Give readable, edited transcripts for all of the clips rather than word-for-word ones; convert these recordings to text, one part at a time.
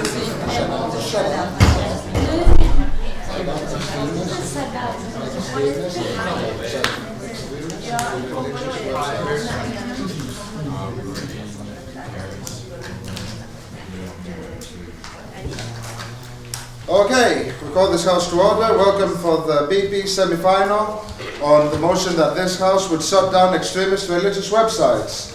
Okay, we call this House to order. Welcome for the BP semi-final on the motion that this House would shut down extremist religious websites.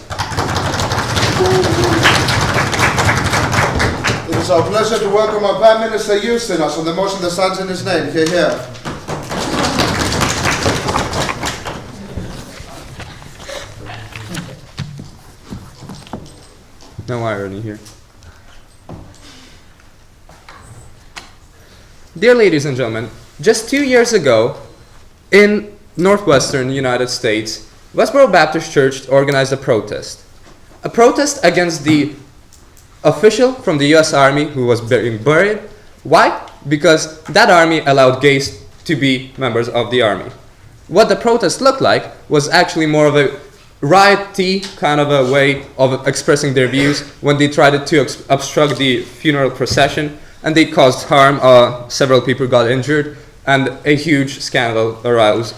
It is our pleasure to welcome our Prime Minister Houston us on the motion that stands in his name. Hear, hear. No irony here. Dear ladies and gentlemen, just 2 years ago, in northwestern United States, Westboro Baptist Church organized a protest. A protest against the official from the US Army who was being buried. Why? Because that army allowed gays to be members of the army. What the protest looked like was actually more of a riot-y kind of a way of expressing their views when they tried to obstruct the funeral procession, and they caused harm. Several people got injured, and a huge scandal arose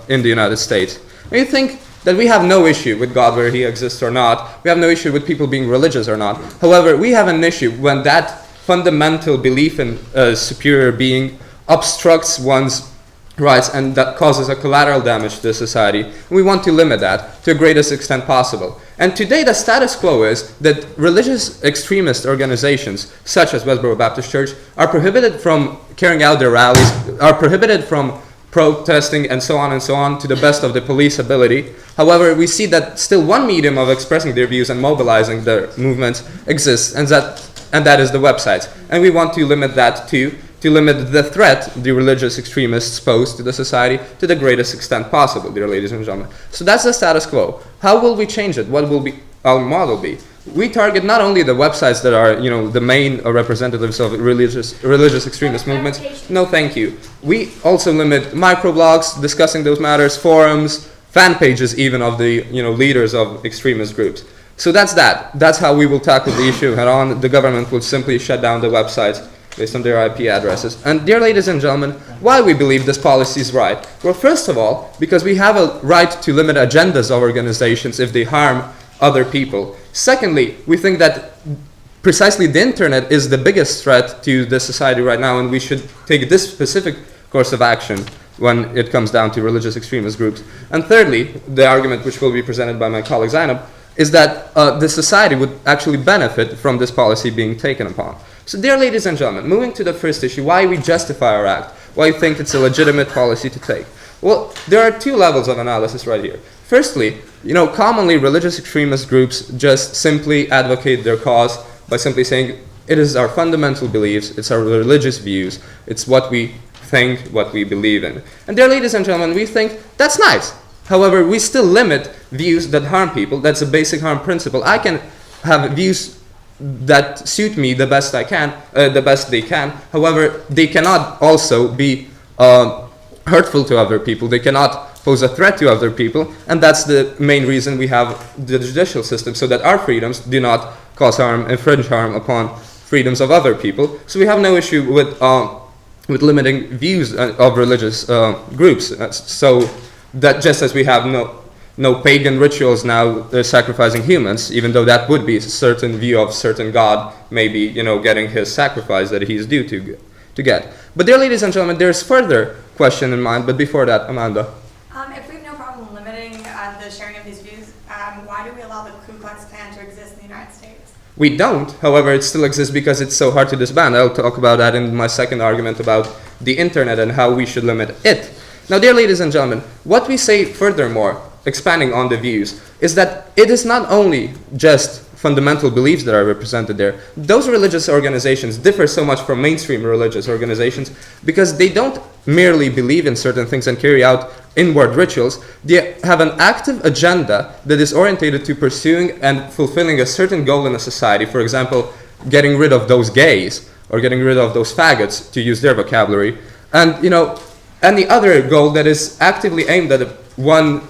in the United States. And you think that we have no issue with God where he exists or not. We have no issue with people being religious or not. However, we have an issue when that fundamental belief in a superior being obstructs one's rights, and that causes a collateral damage to society. We want to limit that to the greatest extent possible. And today the status quo is that religious extremist organizations such as Westboro Baptist Church are prohibited from carrying out their rallies, are prohibited from protesting and so on to the best of the police ability. However, we see that still one medium of expressing their views and mobilizing their movements exists, and that is the websites. And we want to limit that to limit the threat the religious extremists pose to the society to the greatest extent possible, dear ladies and gentlemen. So that's the status quo. How will we change it? What will be our model be? We target not only the websites that are, the main representatives of religious extremist movements. No, thank you. We also limit microblogs discussing those matters, forums, fan pages even of the leaders of extremist groups. So that's that. That's how we will tackle the issue head on. The government will simply shut down the websites based on their IP addresses. And dear ladies and gentlemen, why we believe this policy is right? Well, first of all, because we have a right to limit agendas of organizations if they harm other people. Secondly, we think that precisely the internet is the biggest threat to the society right now, and we should take this specific course of action when it comes down to religious extremist groups. And thirdly, the argument which will be presented by my colleague Zainab is that the society would actually benefit from this policy being taken upon. So dear ladies and gentlemen, moving to the first issue, why we justify our act, why we think it's a legitimate policy to take. Well, there are two levels of analysis right here. Firstly, commonly religious extremist groups just simply advocate their cause by simply saying it is our fundamental beliefs, it's our religious views, it's what we think, what we believe in. And dear ladies and gentlemen, we think that's nice. However, we still limit views that harm people. That's a basic harm principle. I can have views that suit me the best I can, the best they can. However, they cannot also be hurtful to other people. They cannot pose a threat to other people, and that's the main reason we have the judicial system, so that our freedoms do not cause harm, infringe harm upon freedoms of other people. So we have no issue with limiting views of religious groups. So that just as we have no pagan rituals now sacrificing humans, even though that would be a certain view of certain god, maybe getting his sacrifice that he's due to get. But dear ladies and gentlemen, there's further question in mind. But before that, Amanda. If we have no problem limiting the sharing of these views, why do we allow the Ku Klux Klan to exist in the United States? We don't. However, it still exists because it's so hard to disband. I'll talk about that in my second argument about the internet and how we should limit it. Now, dear ladies and gentlemen, what we say furthermore, expanding on the views, is that it is not only just fundamental beliefs that are represented there. Those religious organizations differ so much from mainstream religious organizations because they don't merely believe in certain things and carry out inward rituals. They have an active agenda that is orientated to pursuing and fulfilling a certain goal in a society. For example, getting rid of those gays or getting rid of those faggots, to use their vocabulary. And any other goal that is actively aimed at one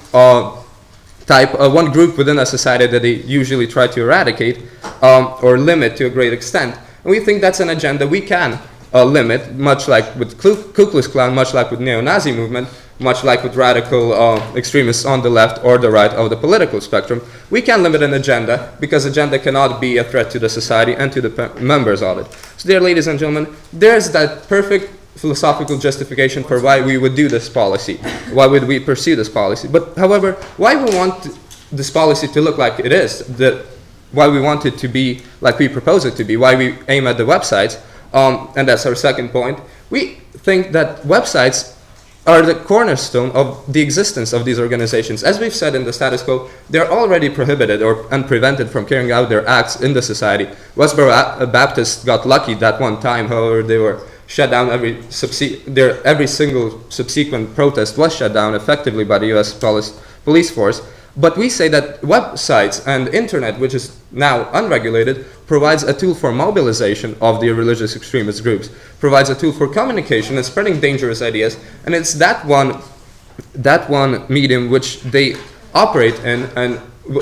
group within a society that they usually try to eradicate or limit to a great extent. And we think that's an agenda we can limit, much like with Ku Klux Klan, much like with neo-Nazi movement, much like with radical extremists on the left or the right of the political spectrum. We can limit an agenda because agenda cannot be a threat to the society and to the members of it. So dear ladies and gentlemen, there's that perfect philosophical justification for why we would do this policy. Why would we pursue this policy? But however, why we want this policy to look like it is, why we want it to be like we propose it to be, why we aim at the websites, and that's our second point. We think that websites are the cornerstone of the existence of these organizations. As we've said in the status quo, they're already prohibited and prevented from carrying out their acts in the society. Westboro Baptists got lucky that one time, however, they were shut down. Every single subsequent protest was shut down effectively by the US police force. But we say that websites and internet, which is now unregulated, provides a tool for mobilization of the religious extremist groups, provides a tool for communication and spreading dangerous ideas, and it's that one medium which they operate in and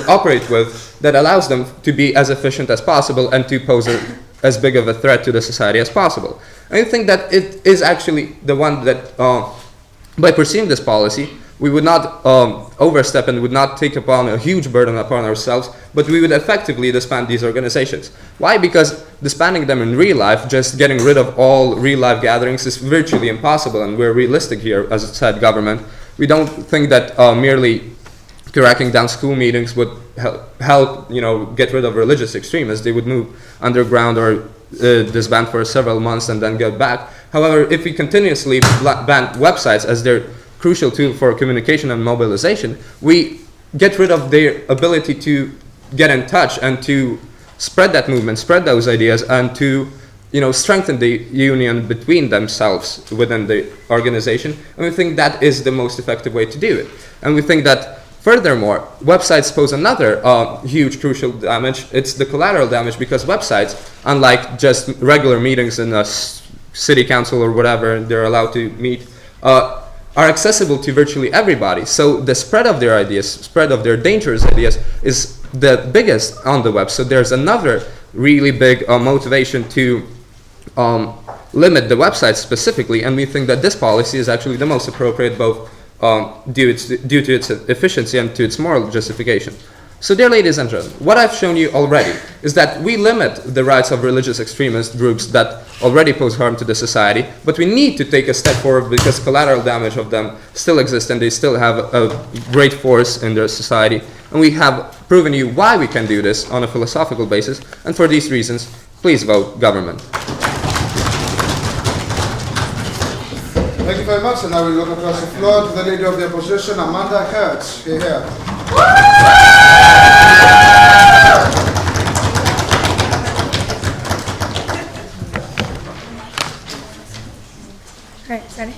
operate with that allows them to be as efficient as possible and to pose as big of a threat to the society as possible. And I think that it is actually the one that, by pursuing this policy, we would not overstep and would not take upon a huge burden upon ourselves, but we would effectively disband these organizations. Why? Because disbanding them in real life, just getting rid of all real life gatherings, is virtually impossible, and we're realistic here as a said government. We don't think that merely cracking down school meetings would help get rid of religious extremists. They would move underground or disband for several months and then get back. However, if we continuously ban websites as their crucial tool for communication and mobilization, we get rid of their ability to get in touch and to spread that movement, spread those ideas, and to strengthen the union between themselves within the organization. And we think that is the most effective way to do it. And we think that furthermore, websites pose another huge crucial damage. It's the collateral damage, because websites, unlike just regular meetings in a city council or whatever they're allowed to meet, are accessible to virtually everybody. So the spread of their ideas, spread of their dangerous ideas, is the biggest on the web. So there's another really big motivation to limit the website specifically, and we think that this policy is actually the most appropriate, both due to its efficiency and to its moral justification. So dear ladies and gentlemen, what I've shown you already is that we limit the rights of religious extremist groups that already pose harm to the society, but we need to take a step forward because collateral damage of them still exists and they still have a great force in their society. And we have proven you why we can do this on a philosophical basis, and for these reasons, please vote government. Thank you very much, and now we look across the floor to the Leader of the Opposition, Amanda Hertz. Here. All right, ready?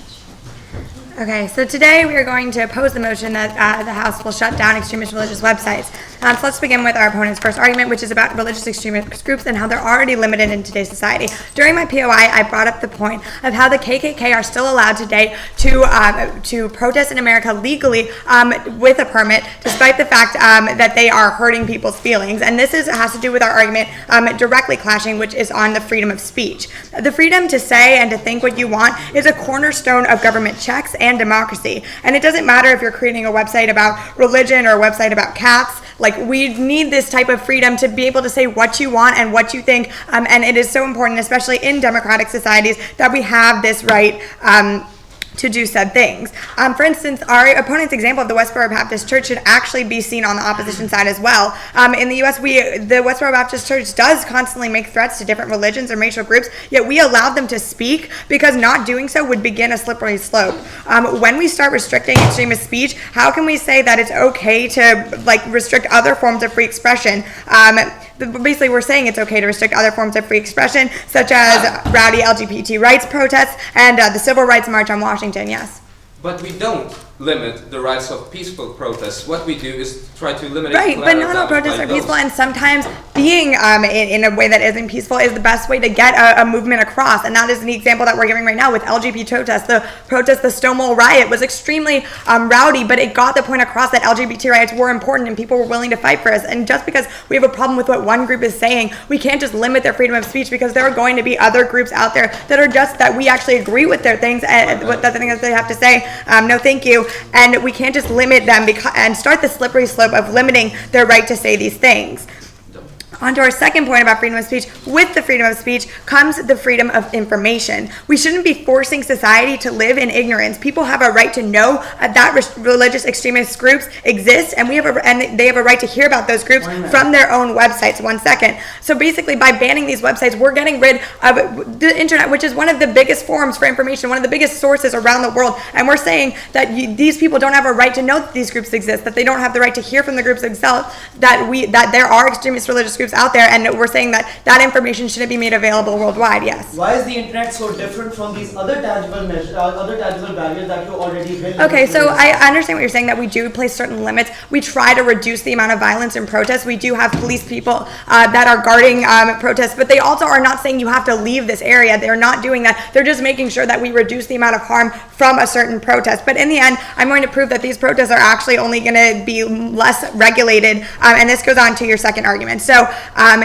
Okay, so today we are going to oppose the motion that the House will shut down extremist religious websites. So let's begin with our opponent's first argument, which is about religious extremist groups and how they're already limited in today's society. During my POI, I brought up the point of how the KKK are still allowed today to protest in America legally with a permit, despite the fact that they are hurting people's feelings. And this has to do with our argument directly clashing, which is on the freedom of speech. The freedom to say and to think what you want is a cornerstone of government checks and democracy. And it doesn't matter if you're creating a website about religion or a website about cats. Like, we need this type of freedom to be able to say what you want and what you think. And it is so important, especially in democratic societies, that we have this right to do said things. For instance, our opponent's example of the Westboro Baptist Church should actually be seen on the opposition side as well. In the U.S., the Westboro Baptist Church does constantly make threats to different religions and racial groups, yet we allow them to speak because not doing so would begin a slippery slope. When we start restricting extremist speech, how can we say that it's okay to restrict other forms of free expression? Basically, we're saying it's okay to restrict other forms of free expression, such as rowdy LGBT rights protests and the Civil Rights March on Washington, yes. But we don't limit the rights of peaceful protests. What we do is try to limit Right, but not all protests are peaceful, and sometimes being in a way that isn't peaceful is the best way to get a movement across, and that is the example that we're giving right now with LGBT protests. The Stonewall riot was extremely rowdy, but it got the point across that LGBT rights were important and people were willing to fight for us. And just because we have a problem with what one group is saying, we can't just limit their freedom of speech, because there are going to be other groups out there that are just that we actually agree with their things and what the things that they have to say. No, thank you. And we can't just limit them and start the slippery slope of limiting their right to say these things. On to our second point about freedom of speech. With the freedom of speech comes the freedom of information. We shouldn't be forcing society to live in ignorance. People have a right to know that religious extremist groups exist, and they have a right to hear about those groups from their own websites. 1 second. So basically, by banning these websites, we're getting rid of the internet, which is one of the biggest forums for information, one of the biggest sources around the world. And we're saying that these people don't have a right to know that these groups exist, that they don't have the right to hear from the groups themselves, that there are extremist religious groups out there, and we're saying that information shouldn't be made available worldwide. Yes. Why is the internet so different from these other tangible barriers that you already built? Okay, so I understand what you're saying, that we do place certain limits. We try to reduce the amount of violence in protests. We do have police people that are guarding protests, but they also are not saying you have to leave this area. They're not doing that. They're just making sure that we reduce the amount of harm from a certain protest. But in the end, I'm going to prove that these protests are actually only going to be less regulated, and this goes on to your second argument. So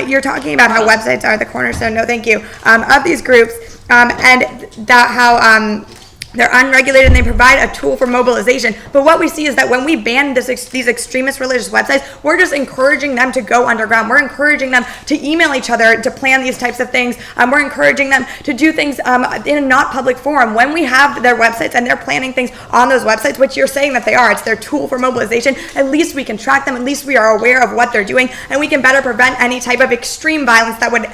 you're talking about how websites are the cornerstone, no thank you, of these groups, and that how they're unregulated and they provide a tool for mobilization. But what we see is that when we ban these extremist religious websites, we're just encouraging them to go underground. We're encouraging them to email each other to plan these types of things. We're encouraging them to do things in a not public forum. When we have their websites and they're planning things on those websites, which you're saying that they are, it's their tool for mobilization, at least we can track them, at least we are aware of what they're doing, and we can better prevent any type of extreme violence that would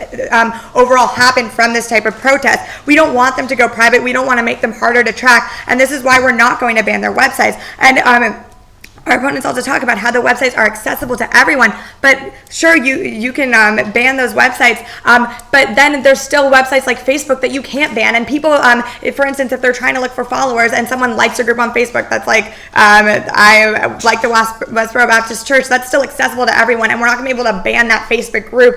overall happen from this type of protest. We don't want them to go private. We don't want to make them harder to track, and this is why we're not going to ban their websites. And our opponents also talk about how the websites are accessible to everyone, but sure, you can ban those websites, but then there's still websites like Facebook that you can't ban, and people, for instance, if they're trying to look for followers and someone likes a group on Facebook that's like, I like the Westboro Baptist Church, that's still accessible to everyone, and we're not going to be able to ban that Facebook group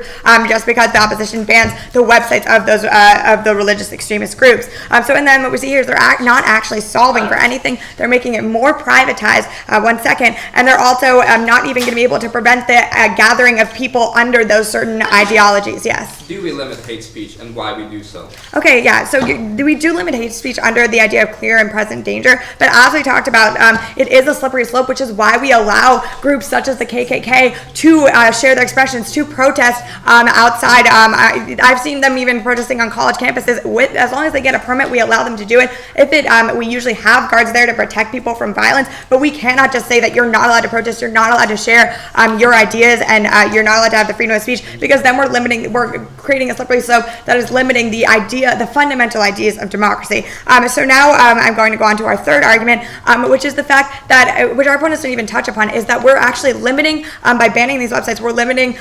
just because the opposition bans the websites of those of the religious extremist groups. So and then what we see here is they're not actually solving for anything. They're making it more privatized. 1 second. And they're also not even going to be able to prevent the gathering of people under those certain ideologies. Yes. Do we limit hate speech, and why we do so? Okay, yeah. So we do limit hate speech under the idea of clear and present danger. But as we talked about, it is a slippery slope, which is why we allow groups such as the KKK to share their expressions, to protest outside. I've seen them even protesting on college campuses. As long as they get a permit, we allow them to do it. We usually have guards there to protect people from violence, but we cannot just say that you're not allowed to protest, you're not allowed to share your ideas, and you're not allowed to have the freedom of speech, because then we're creating a slippery slope that is limiting the fundamental ideas of democracy. So now I'm going to go on to our third argument, which is the fact that, which our opponents didn't even touch upon, is that we're actually limiting, by banning these websites, we're limiting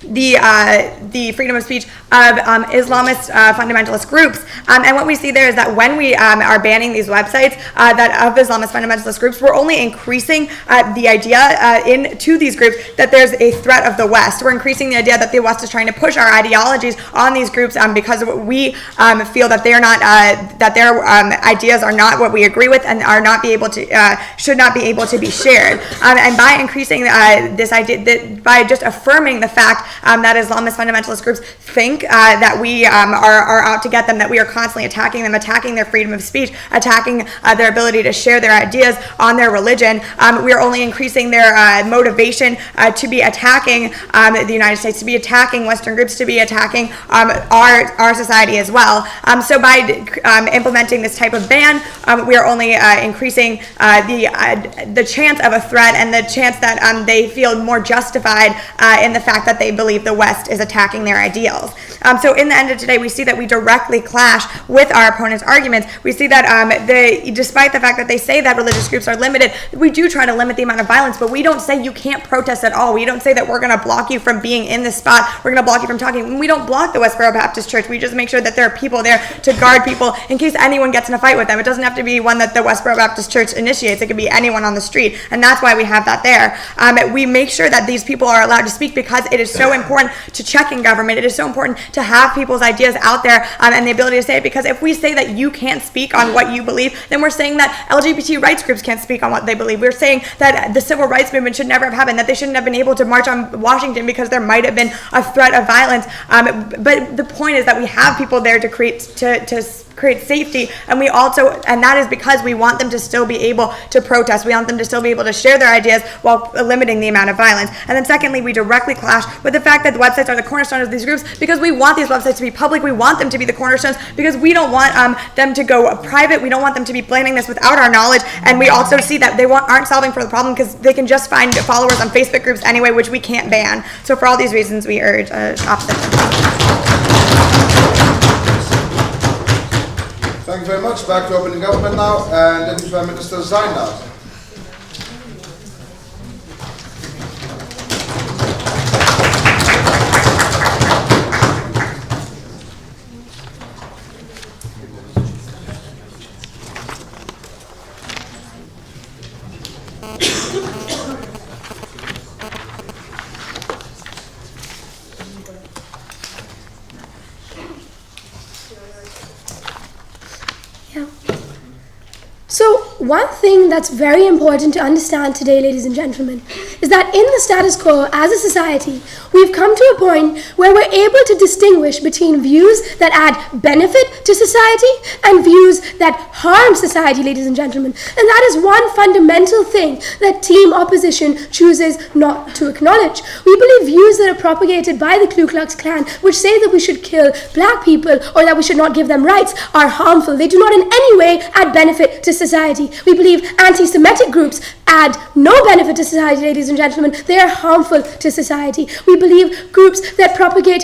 the freedom of speech of Islamist fundamentalist groups. And what we see there is that when we are banning these websites that of Islamist fundamentalist groups, we're only increasing the idea to these groups that there's a threat of the West. We're increasing the idea that the West is trying to push our ideologies on these groups because we feel that they're not that their ideas are not what we agree with and are not be able to should not be able to be shared. And by increasing this idea, by just affirming the fact that Islamist fundamentalist groups think that we are out to get them, that we are constantly attacking them, attacking their freedom of speech, attacking their ability to share their ideas on their religion. We are only increasing their motivation to be attacking the United States, to be attacking Western groups, to be attacking our society as well. So by implementing this type of ban, we are only increasing the chance of a threat and the chance that they feel more justified in the fact that they believe the West is attacking their ideals. So in the end of today, we see that we directly clash with our opponent's arguments. We see that despite the fact that they say that religious groups are limited, we do try to limit the amount of violence, but we don't say you can't protest at all. We don't say that we're going to block you from being in this spot. We're going to block you from talking. We don't block the Westboro Baptist Church. We just make sure that there are people there to guard people in case anyone gets in a fight with them. It doesn't have to be one that the Westboro Baptist Church initiates. It could be anyone on the street, and that's why we have that there. We make sure that these people are allowed to speak because it is so important to check in government. It is so important to have people's ideas out there and the ability to say it, because if we say that you can't speak on what you believe, then we're saying that LGBT rights groups can't speak on what they believe. We're saying that the civil rights movement should never have happened, that they shouldn't have been able to march on Washington because there might have been a threat of violence. But the point is that we have people there to create safety, and that is because we want them to still be able to protest. We want them to still be able to share their ideas while limiting the amount of violence. And then secondly, we directly clash with the fact that the websites are the cornerstone of these groups, because we want these websites to be public. We want them to be the cornerstones because we don't want them to go private. We don't want them to be planning this without our knowledge. And we also see that they aren't solving for the problem because they can just find followers on Facebook groups anyway, which we can't ban. So for all these reasons, we urge opposite. Thank you very much. Back to opening government now, and Deputy Prime Minister Zainab. So one thing that's very important to understand today, ladies and gentlemen, is that in the status quo as a society, we've come to a point where we're able to distinguish between views that add benefit to society and views that harm society, ladies and gentlemen. And that is one fundamental thing that team opposition chooses not to acknowledge. We believe views that are propagated by the Ku Klux Klan, which say that we should kill black people or that we should not give them rights, are harmful. They do not in any way add benefit to society. We believe anti-Semitic groups add no benefit to society, ladies and gentlemen. They are harmful to society. We believe groups that propagate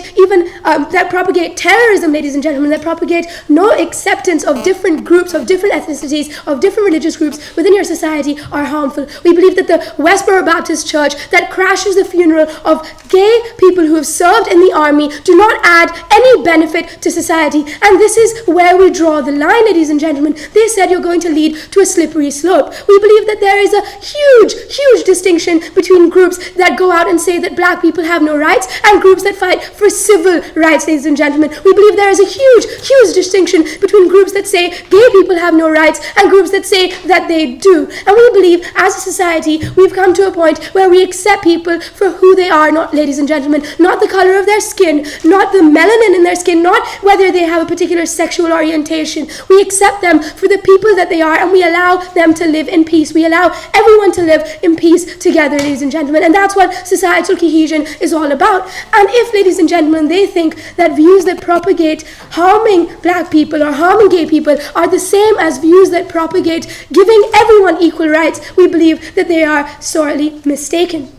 terrorism, ladies and gentlemen, that propagate no acceptance of different groups, of different ethnicities, of different religious groups within your society are harmful. We believe that the Westboro Baptist Church that crashes the funeral of gay people who have served in the army do not add any benefit to society. And this is where we draw the line, ladies and gentlemen. They said you're going to lead to a slippery slope. We believe that there is a huge distinction between groups that go out and say that black people have no rights and groups that fight for civil rights, ladies and gentlemen. We believe there is a huge distinction between groups that say gay people have no rights and groups that say that they do. And we believe as a society we've come to a point where we accept people for who they are, not, ladies and gentlemen, not the color of their skin, not the melanin in their skin, not whether they have a particular sexual orientation. We accept them for the people that they are, and we allow them to live in peace. We allow everyone to live in peace together, ladies and gentlemen, and that's what societal cohesion is all about. And if, ladies and gentlemen, they think that views that propagate harming black people or harming gay people are the same as views that propagate giving everyone equal rights, we believe that they are sorely mistaken.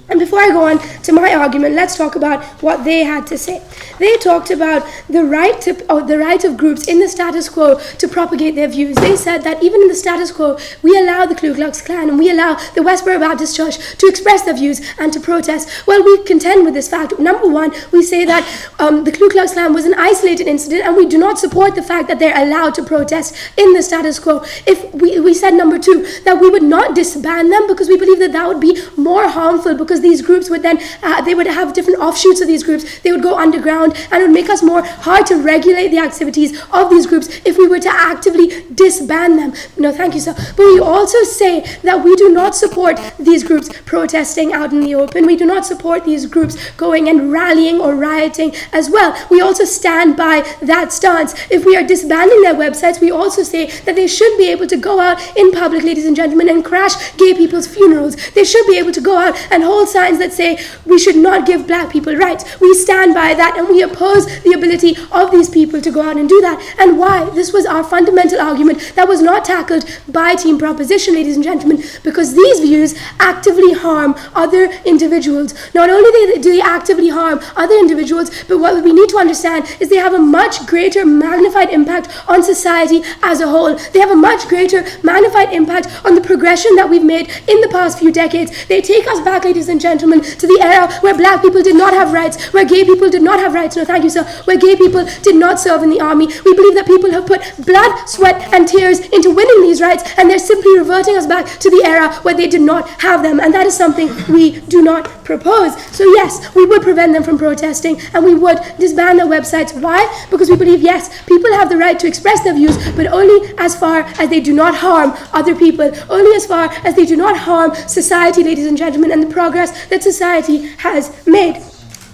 And before I go on to my argument, let's talk about what they had to say. They talked about the right of groups in the status quo to propagate their views. They said that even in the status quo, we allow the Ku Klux Klan and we allow the Westboro Baptist Church to express their views and to protest. Well, we contend with this fact. Number one, we say that the Ku Klux Klan was an isolated incident, and we do not support the fact that they're allowed to protest in the status quo. If we said, number two, that we would not disband them because we believe that that would be more harmful, because these groups would then, they would have different offshoots of these groups. They would go underground, and it would make us more hard to regulate the activities of these groups if we were to actively disband them. No, thank you, sir. But we also say that we do not support these groups protesting out in the open. We do not support these groups going and rallying or rioting as well. We also stand by that stance. If we are disbanding their websites, we also say that they should be able to go out in public, ladies and gentlemen, and crash gay people's funerals. They should be able to go out and hold all signs that say we should not give black people rights. We stand by that and we oppose the ability of these people to go out and do that. And why? This was our fundamental argument that was not tackled by Team Proposition, ladies and gentlemen, because these views actively harm other individuals. Not only do they actively harm other individuals, but what we need to understand is they have a much greater magnified impact on society as a whole. They have a much greater magnified impact on the progression that we've made in the past few decades. They take us back, ladies and gentlemen, to the era where black people did not have rights, where gay people did not have rights, no thank you sir, where gay people did not serve in the army. We believe that people have put blood, sweat and tears into winning these rights, and they're simply reverting us back to the era where they did not have them, and that is something we do not propose. So yes, we would prevent them from protesting, and we would disband their websites. Why? Because we believe, yes, people have the right to express their views, but only as far as they do not harm other people, only as far as they do not harm society, ladies and gentlemen, and the progress that society has made.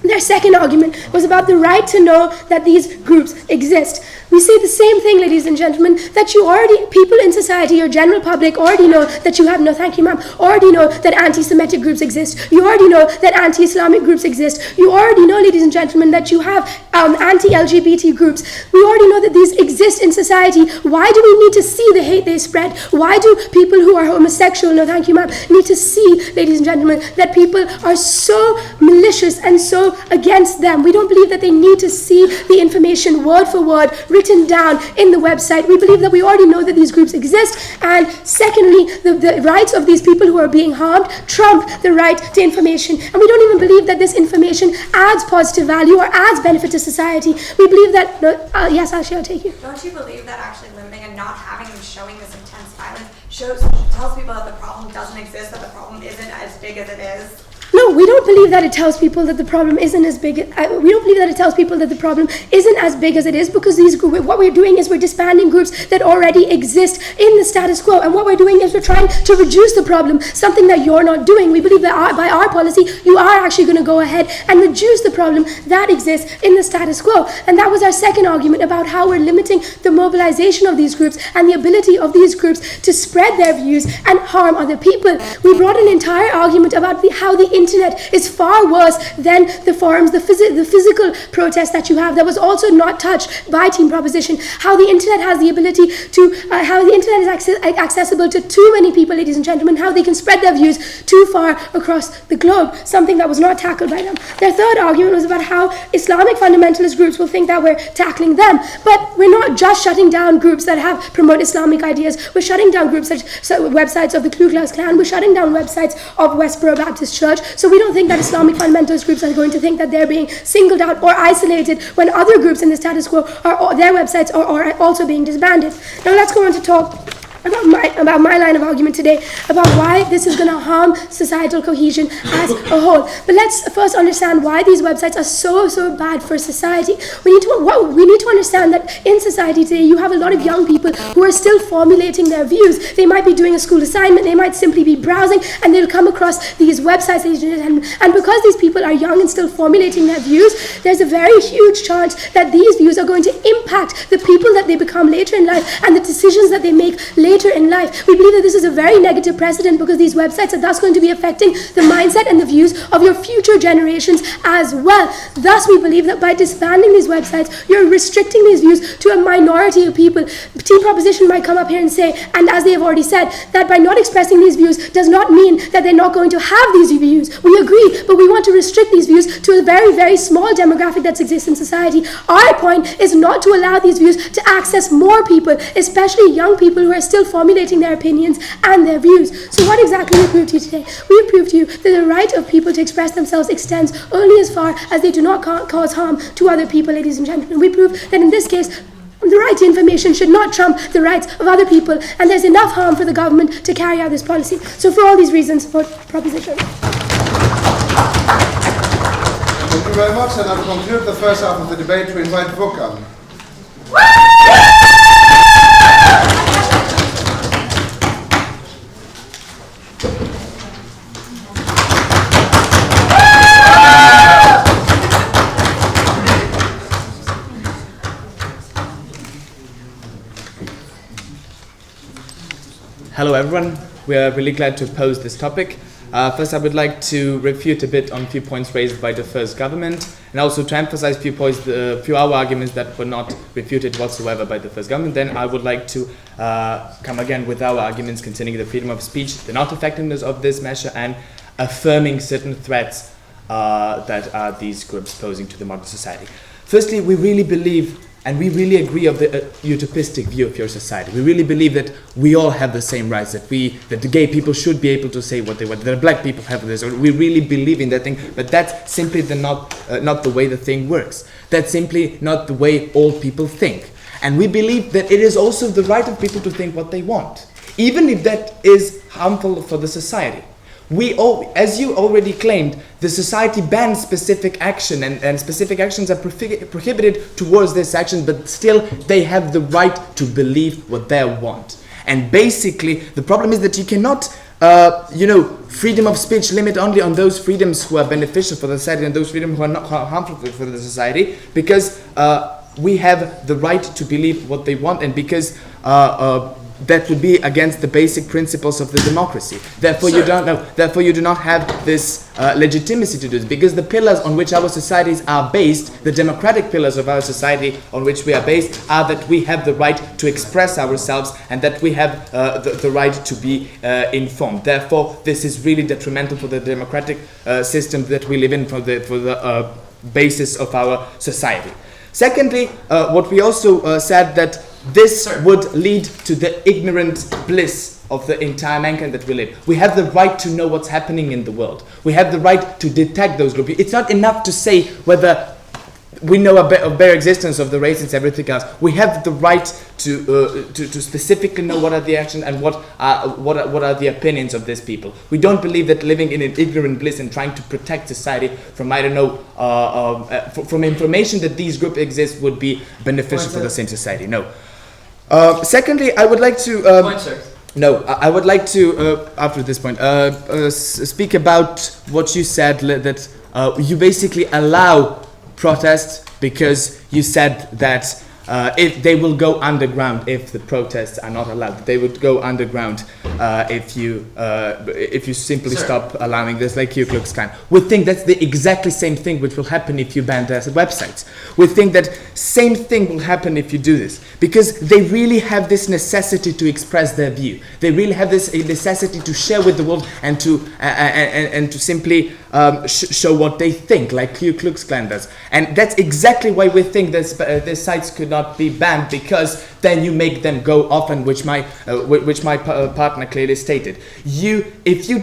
Their second argument was about the right to know that these groups exist. We say the same thing, ladies and gentlemen, that people in society, your general public, already know that you have, no thank you ma'am, already know that anti-Semitic groups exist. You already know that anti-Islamic groups exist. You already know, ladies and gentlemen, that you have anti-LGBT groups. We already know that these exist in society. Why do we need to see the hate they spread? Why do people who are homosexual, no thank you ma'am, need to see, ladies and gentlemen, that people are so malicious and so against them? We don't believe that they need to see the information word for word written down in the website. We believe that we already know that these groups exist, and secondly, the rights of these people who are being harmed trump the right to information, and we don't even believe that this information adds positive value or adds benefit to society. We believe that, yes, actually I'll take you. Don't you believe that actually limiting and not having and showing this intense violence tells people that the problem doesn't exist, that the problem isn't as big as it is? No, we don't believe that it tells people that the problem isn't as big. We don't believe that it tells people that the problem isn't as big as it is, because what we're doing is we're disbanding groups that already exist in the status quo, and what we're doing is we're trying to reduce the problem, something that you're not doing. We believe that by our policy, you are actually going to go ahead and reduce the problem that exists in the status quo, and that was our second argument about how we're limiting the mobilization of these groups and the ability of these groups to spread their views and harm other people. We brought an entire argument about how the internet is far worse than the forums, the physical protest that you have that was also not touched by Team Proposition. How the internet has the ability to, how the internet is accessible to too many people, ladies and gentlemen, how they can spread their views too far across the globe, something that was not tackled by them. Their third argument was about how Islamic fundamentalist groups will think that we're tackling them, but we're not just shutting down groups that promote Islamic ideas. We're shutting down groups such websites of the Ku Klux Klan. We're shutting down websites of Westboro Baptist Church. So we don't think that Islamic fundamentalist groups are going to think that they're being singled out or isolated when other groups in the status quo, their websites are also being disbanded. Now let's go on to talk about my line of argument today, about why this is going to harm societal cohesion as a whole. But let's first understand why these websites are so bad for society. We need to understand that in society today, you have a lot of young people who are still formulating their views. They might be doing a school assignment, they might simply be browsing, and they'll come across these websites, and because these people are young and still formulating their views, there's a very huge chance that these views are going to impact the people that they become later in life and the decisions that they make later in life. We believe that this is a very negative precedent, because these websites are thus going to be affecting the mindset and the views of your future generations as well. Thus, we believe that by disbanding these websites, you're restricting these views to a minority of people. Team Proposition might come up here and say, and as they have already said, that by not expressing these views does not mean that they're not going to have these views. We agree, but we want to restrict these views to a very small demographic that exists in society. Our point is not to allow these views to access more people, especially young people who are still formulating their opinions and their views. So what exactly we proved to you today? We proved to you that the right of people to express themselves extends only as far as they do not cause harm to other people, ladies and gentlemen. We proved that in this case, the right to information should not trump the rights of other people, and there's enough harm for the government to carry out this policy. So for all these reasons, vote Proposition. Thank you very much, and I'll conclude the first half of the debate to invite Vukan. Hello everyone, we are really glad to pose this topic. First, I would like to refute a bit on a few points raised by the first government, and also to emphasize a few points, few our arguments that were not refuted whatsoever by the first government. Then I would like to come again with our arguments concerning the freedom of speech, the not effectiveness of this measure, and affirming certain threats that are these groups posing to the modern society. Firstly, we really believe and we really agree of the utopistic view of your society. We really believe that we all have the same rights, that the gay people should be able to say what they want, that black people have this. We really believe in that thing, but that's simply not the way the thing works. That's simply not the way all people think. And we believe that it is also the right of people to think what they want, even if that is harmful for the society. As you already claimed, the society bans specific action and specific actions are prohibited towards this action, but still they have the right to believe what they want. And basically, the problem is that you cannot, freedom of speech limit only on those freedoms who are beneficial for the society and those freedoms who are not harmful for the society, because we have the right to believe what they want, and because that would be against the basic principles of the democracy. Therefore, you do not have this legitimacy to do this, because the pillars on which our societies are based, the democratic pillars of our society on which we are based, are that we have the right to express ourselves and that we have the right to be informed. Therefore, this is really detrimental for the democratic system that we live in, for the basis of our society. Secondly, what we also said that this would lead to the ignorant bliss of the entire mankind that we live. We have the right to know what's happening in the world. We have the right to detect those groups. It's not enough to say whether we know of bare existence of the race and everything else. We have the right to specifically know what are the actions and what are the opinions of these people. We don't believe that living in an ignorant bliss and trying to protect society from from information that these groups exist would be beneficial for the same society. No. Secondly, I would like to I would like to after this point speak about what you said, that you basically allow protests because you said that if they will go underground if the protests are not allowed. They would go underground if you simply stop allowing this, like Ku Klux Klan. We think that's the exactly same thing which will happen if you ban their websites. We think that same thing will happen if you do this, because they really have this necessity to express their view. They really have this necessity to share with the world and to simply show what they think, like Ku Klux Klan does. And that's exactly why we think that sites could not be banned, because then you make them go off, and which my partner clearly stated. If you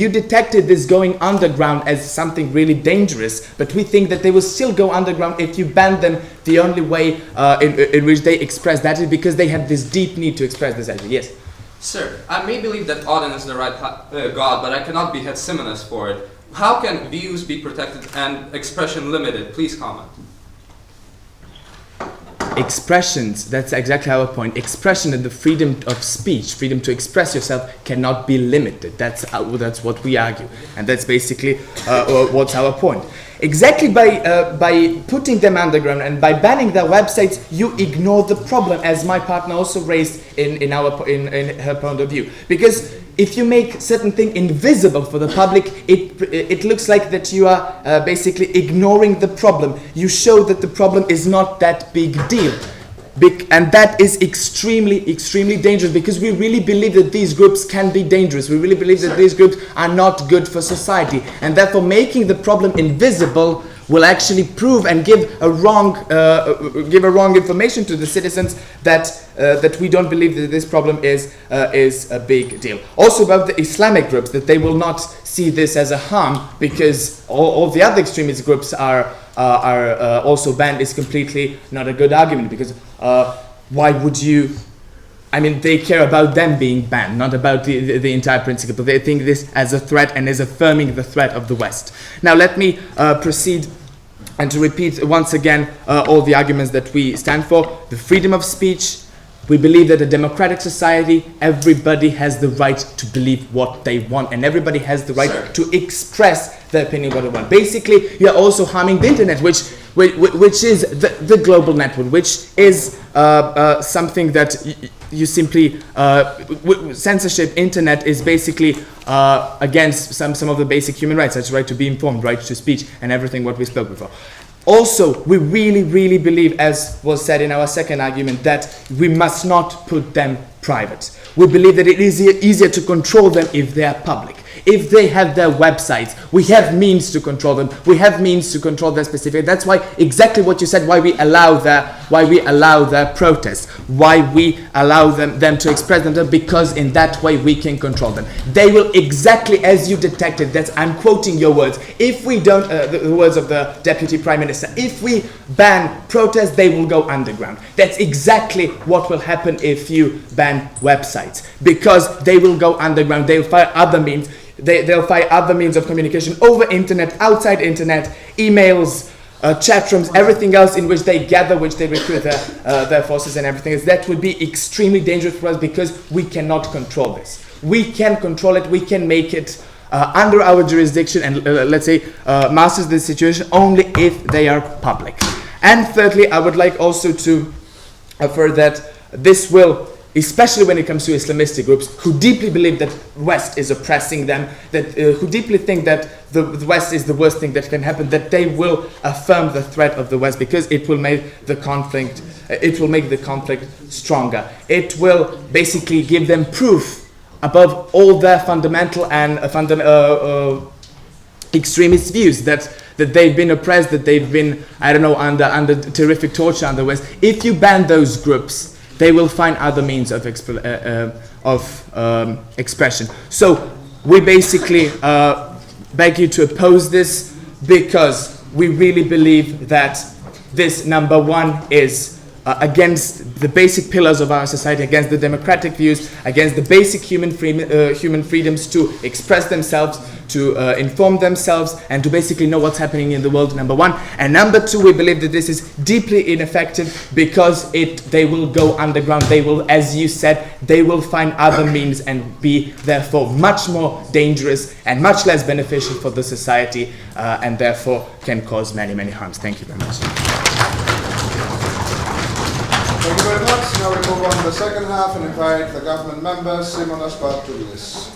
detected this going underground as something really dangerous, but we think that they will still go underground if you ban them. The only way in which they express that is because they have this deep need to express this idea. Yes. Sir, I may believe that Odin is the right god, but I cannot be Simonus for it. How can views be protected and expression limited? Please comment. Expressions, that's exactly our point. Expression and the freedom of speech, freedom to express yourself, cannot be limited. That's what we argue, and that's basically what's our point. Exactly by putting them underground and by banning their websites, you ignore the problem, as my partner also raised in her point of view. Because if you make certain thing invisible for the public, it looks like that you are basically ignoring the problem. You show that the problem is not that big deal. And that is extremely, extremely dangerous, because we really believe that these groups can be dangerous. We really believe that these groups are not good for society. And therefore making the problem invisible will actually prove and give a wrong information to the citizens that we don't believe that this problem is a big deal. Also about the Islamic groups, that they will not see this as a harm because all the other extremist groups are also banned, is completely not a good argument, because why would you? I mean, they care about them being banned, not about the entire principle. They think this as a threat and is affirming the threat of the West. Now let me proceed and to repeat once again all the arguments that we stand for: the freedom of speech, We believe that a democratic society, everybody has the right to believe what they want, and everybody has the right to express their opinion what they want. Basically, you're also harming the internet, which is the global network, which is something that you simply censorship. Internet is basically against some of the basic human rights, such as right to be informed, right to speech, and everything what we spoke before. Also, we really believe, as was said in our second argument, that we must not put them private. We believe that it is easier to control them if they are public. If they have their websites, we have means to control them. We have means to control their specific. That's why exactly what you said. Why we allow their protests. Why we allow them to express themselves, because in that way we can control them. They will exactly as you detected. That's, I'm quoting your words. If we don't, the words of the Deputy Prime Minister. If we ban protests, they will go underground. That's exactly what will happen if you ban websites, because they will go underground. They'll find other means. They'll find other means of communication over internet, outside internet, emails, chat rooms, everything else in which they gather, which they recruit their forces and everything else. That would be extremely dangerous for us, because we cannot control this. We can control it. We can make it under our jurisdiction and let's say master the situation only if they are public. And thirdly, I would like also to affirm that this will, especially when it comes to Islamistic groups who deeply believe that West is oppressing them, that who deeply think that the West is the worst thing that can happen, that they will affirm the threat of the West, because it will make the conflict, stronger. It will basically give them proof above all their fundamental and extremist views that they've been oppressed, that they've been, I don't know, under terrific torture under the West. If you ban those groups, they will find other means of expression. So we basically beg you to oppose this, because we really believe that this, number one, is against the basic pillars of our society, against the democratic views, against the basic human freedoms to express themselves, to inform themselves, and to basically know what's happening in the world, number one. And number two, we believe that this is deeply ineffective, because they will go underground. They will, as you said, they will find other means and be therefore much more dangerous and much less beneficial for the society, and therefore can cause many harms. Thank you very much. Thank you very much. Now we move on to the second half and invite the government members, Simonas Bartoulis.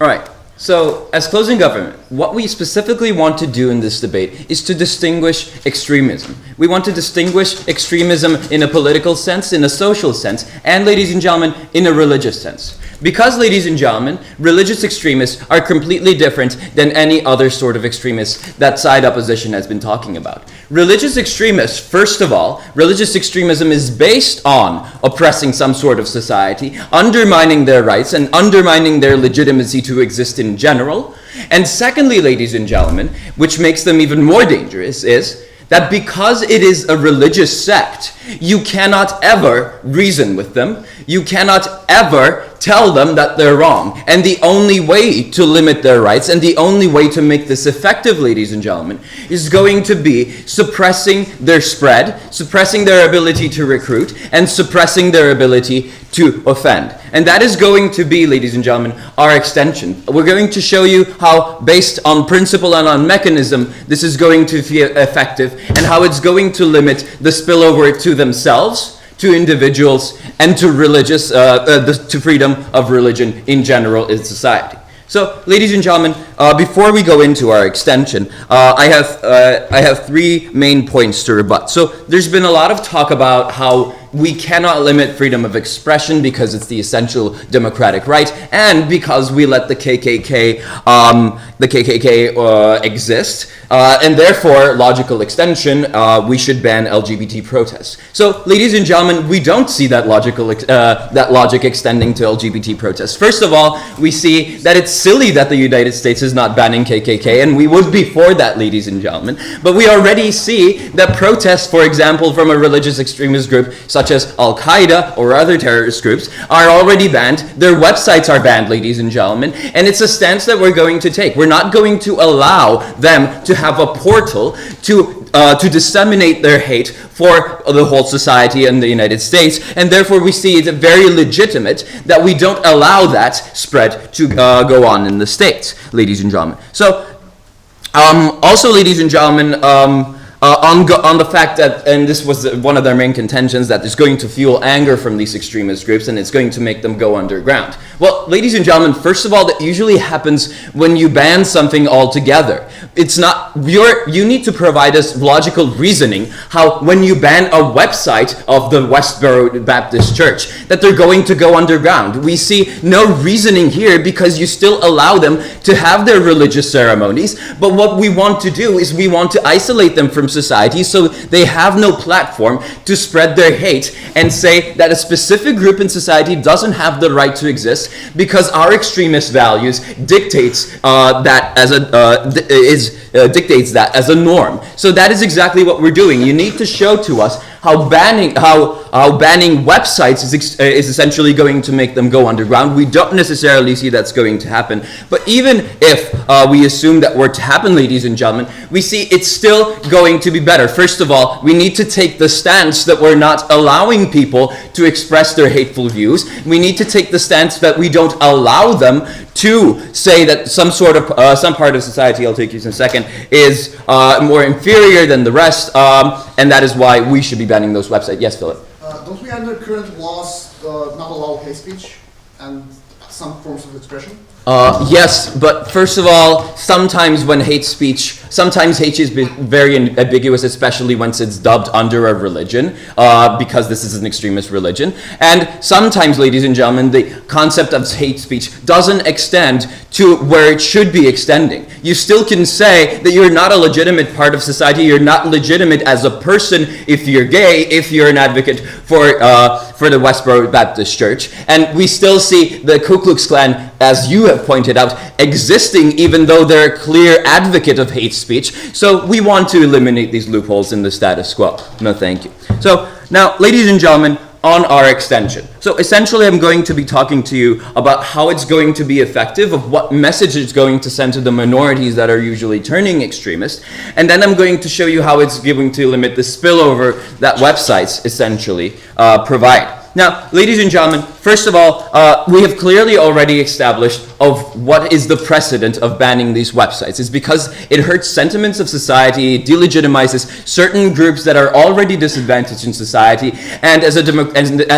All right, so as closing government, what we specifically want to do in this debate is to distinguish extremism. We want to distinguish extremism in a political sense, in a social sense, and, ladies and gentlemen, in a religious sense. Because, ladies and gentlemen, religious extremists are completely different than any other sort of extremists that side opposition has been talking about. Religious extremists, first of all, religious extremism is based on oppressing some sort of society, undermining their rights, and undermining their legitimacy to exist in general. And secondly, ladies and gentlemen, which makes them even more dangerous, is that because it is a religious sect, you cannot ever reason with them. You cannot ever tell them that they're wrong. And the only way to limit their rights, and the only way to make this effective, ladies and gentlemen, is going to be suppressing their spread, suppressing their ability to recruit, and suppressing their ability to offend. And that is going to be, ladies and gentlemen, our extension. We're going to show you how, based on principle and on mechanism, this is going to be effective, and how it's going to limit the spillover to themselves, to individuals, and to religious, to freedom of religion in general in society. So, ladies and gentlemen, before we go into our extension, I have three main points to rebut. So, there's been a lot of talk about how we cannot limit freedom of expression because it's the essential democratic right, and because we let the KKK exist, and therefore, logical extension, we should ban LGBT protests. So, ladies and gentlemen, we don't see that logic extending to LGBT protests. First of all, we see that it's silly that the United States is not banning KKK, and we would be for that, ladies and gentlemen. But we already see that protests, for example, from a religious extremist group such as Al-Qaeda or other terrorist groups are already banned. Their websites are banned, ladies and gentlemen, and it's a stance that we're going to take. We're not going to allow them to have a portal to disseminate their hate for the whole society in the United States, and therefore we see it very legitimate that we don't allow that spread to go on in the States, ladies and gentlemen. So, also, ladies and gentlemen, on the fact that, and this was one of their main contentions, that it's going to fuel anger from these extremist groups and it's going to make them go underground. Well, ladies and gentlemen, first of all, that usually happens when you ban something altogether. It's not, you need to provide us logical reasoning how when you ban a website of the Westboro Baptist Church, that they're going to go underground. We see no reasoning here because you still allow them to have their religious ceremonies, but what we want to do is we want to isolate them from society so they have no platform to spread their hate and say that a specific group in society doesn't have the right to exist because our extremist values dictates that as a norm. So that is exactly what we're doing. You need to show to us how banning websites is essentially going to make them go underground. We don't necessarily see that's going to happen. But even if we assume that were to happen, ladies and gentlemen, we see it's still going to be better. First of all, we need to take the stance that we're not allowing people to express their hateful views. We need to take the stance that we don't allow them to say that some part of society, I'll take you in a second, is more inferior than the rest, and that is why we should be banning those websites. Yes, Philip? Don't we under current laws not allow hate speech and some forms of expression? Yes, but first of all, sometimes hate speech is very ambiguous, especially once it's dubbed under a religion, because this is an extremist religion. And sometimes, ladies and gentlemen, the concept of hate speech doesn't extend to where it should be extending. You still can say that you're not a legitimate part of society, you're not legitimate as a person if you're gay, if you're an advocate for the Westboro Baptist Church. And we still see the Ku Klux Klan, as you have pointed out, existing even though they're a clear advocate of hate speech. So we want to eliminate these loopholes in the status quo. No, thank you. So now, ladies and gentlemen, on our extension. So essentially, I'm going to be talking to you about how it's going to be effective, of what message it's going to send to the minorities that are usually turning extremist, and then I'm going to show you how it's going to limit the spillover that websites essentially provide. Now, ladies and gentlemen, first of all, we have clearly already established of what is the precedent of banning these websites. It's because it hurts sentiments of society, it delegitimizes certain groups that are already disadvantaged in society, and as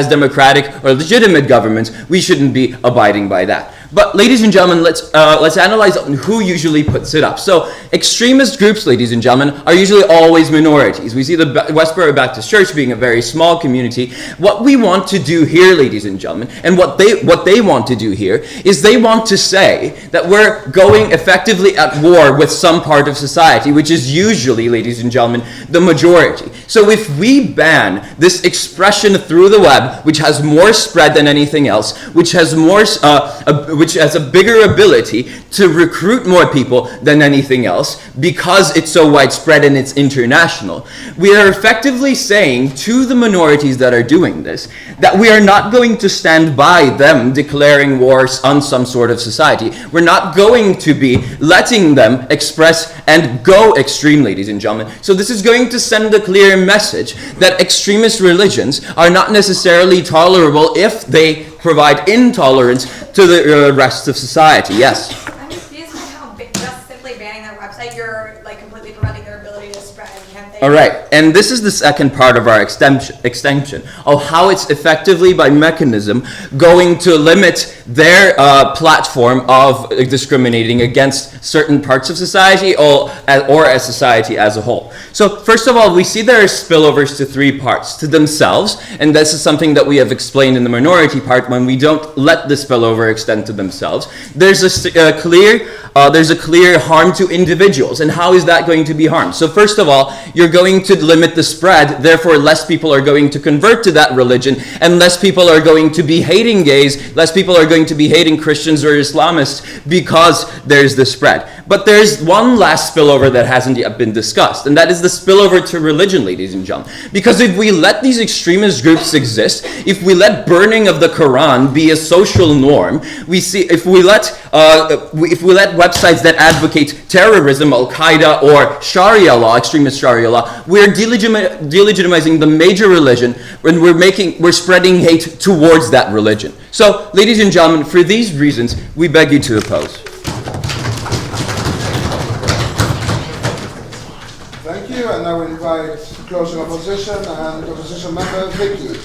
democratic or legitimate governments, we shouldn't be abiding by that. But ladies and gentlemen, let's analyze who usually puts it up. So extremist groups, ladies and gentlemen, are usually always minorities. We see the Westboro Baptist Church being a very small community. What we want to do here, ladies and gentlemen, and what they want to do here is they want to say that we're going effectively at war with some part of society, which is usually, ladies and gentlemen, the majority. So if we ban this expression through the web, which has more spread than anything else, which has a bigger ability to recruit more people than anything else, because it's so widespread and it's international, we are effectively saying to the minorities that are doing this that we are not going to stand by them declaring wars on some sort of society. We're not going to be letting them express and go extreme, ladies and gentlemen. So this is going to send a clear message that extremist religions are not necessarily tolerable if they provide intolerance to the rest of society. Yes? I'm confused by how just simply banning their website, you're like completely preventing their ability to spread. Can't All right, and this is the second part of our extension of how it's effectively by mechanism going to limit their platform of discriminating against certain parts of society or as society as a whole. So first of all, we see there are spillovers to three parts: to themselves, and this is something that we have explained in the minority part when we don't let the spillover extend to themselves. There's a clear harm to individuals, and how is that going to be harmed? So first of all, you're going to limit the spread, therefore less people are going to convert to that religion, and less people are going to be hating gays, less people are going to be hating Christians or Islamists because there's the spread. But there's one last spillover that hasn't yet been discussed, and that is the spillover to religion, ladies and gentlemen. Because if we let these extremist groups exist, if we let burning of the Quran be a social norm, if we let websites that advocate terrorism, Al-Qaeda, or Sharia law, extremist Sharia law, we're delegitimizing the major religion when we're spreading hate towards that religion. So, ladies and gentlemen, for these reasons, we beg you to oppose. Thank you, and now we invite closing opposition and opposition member Vicky.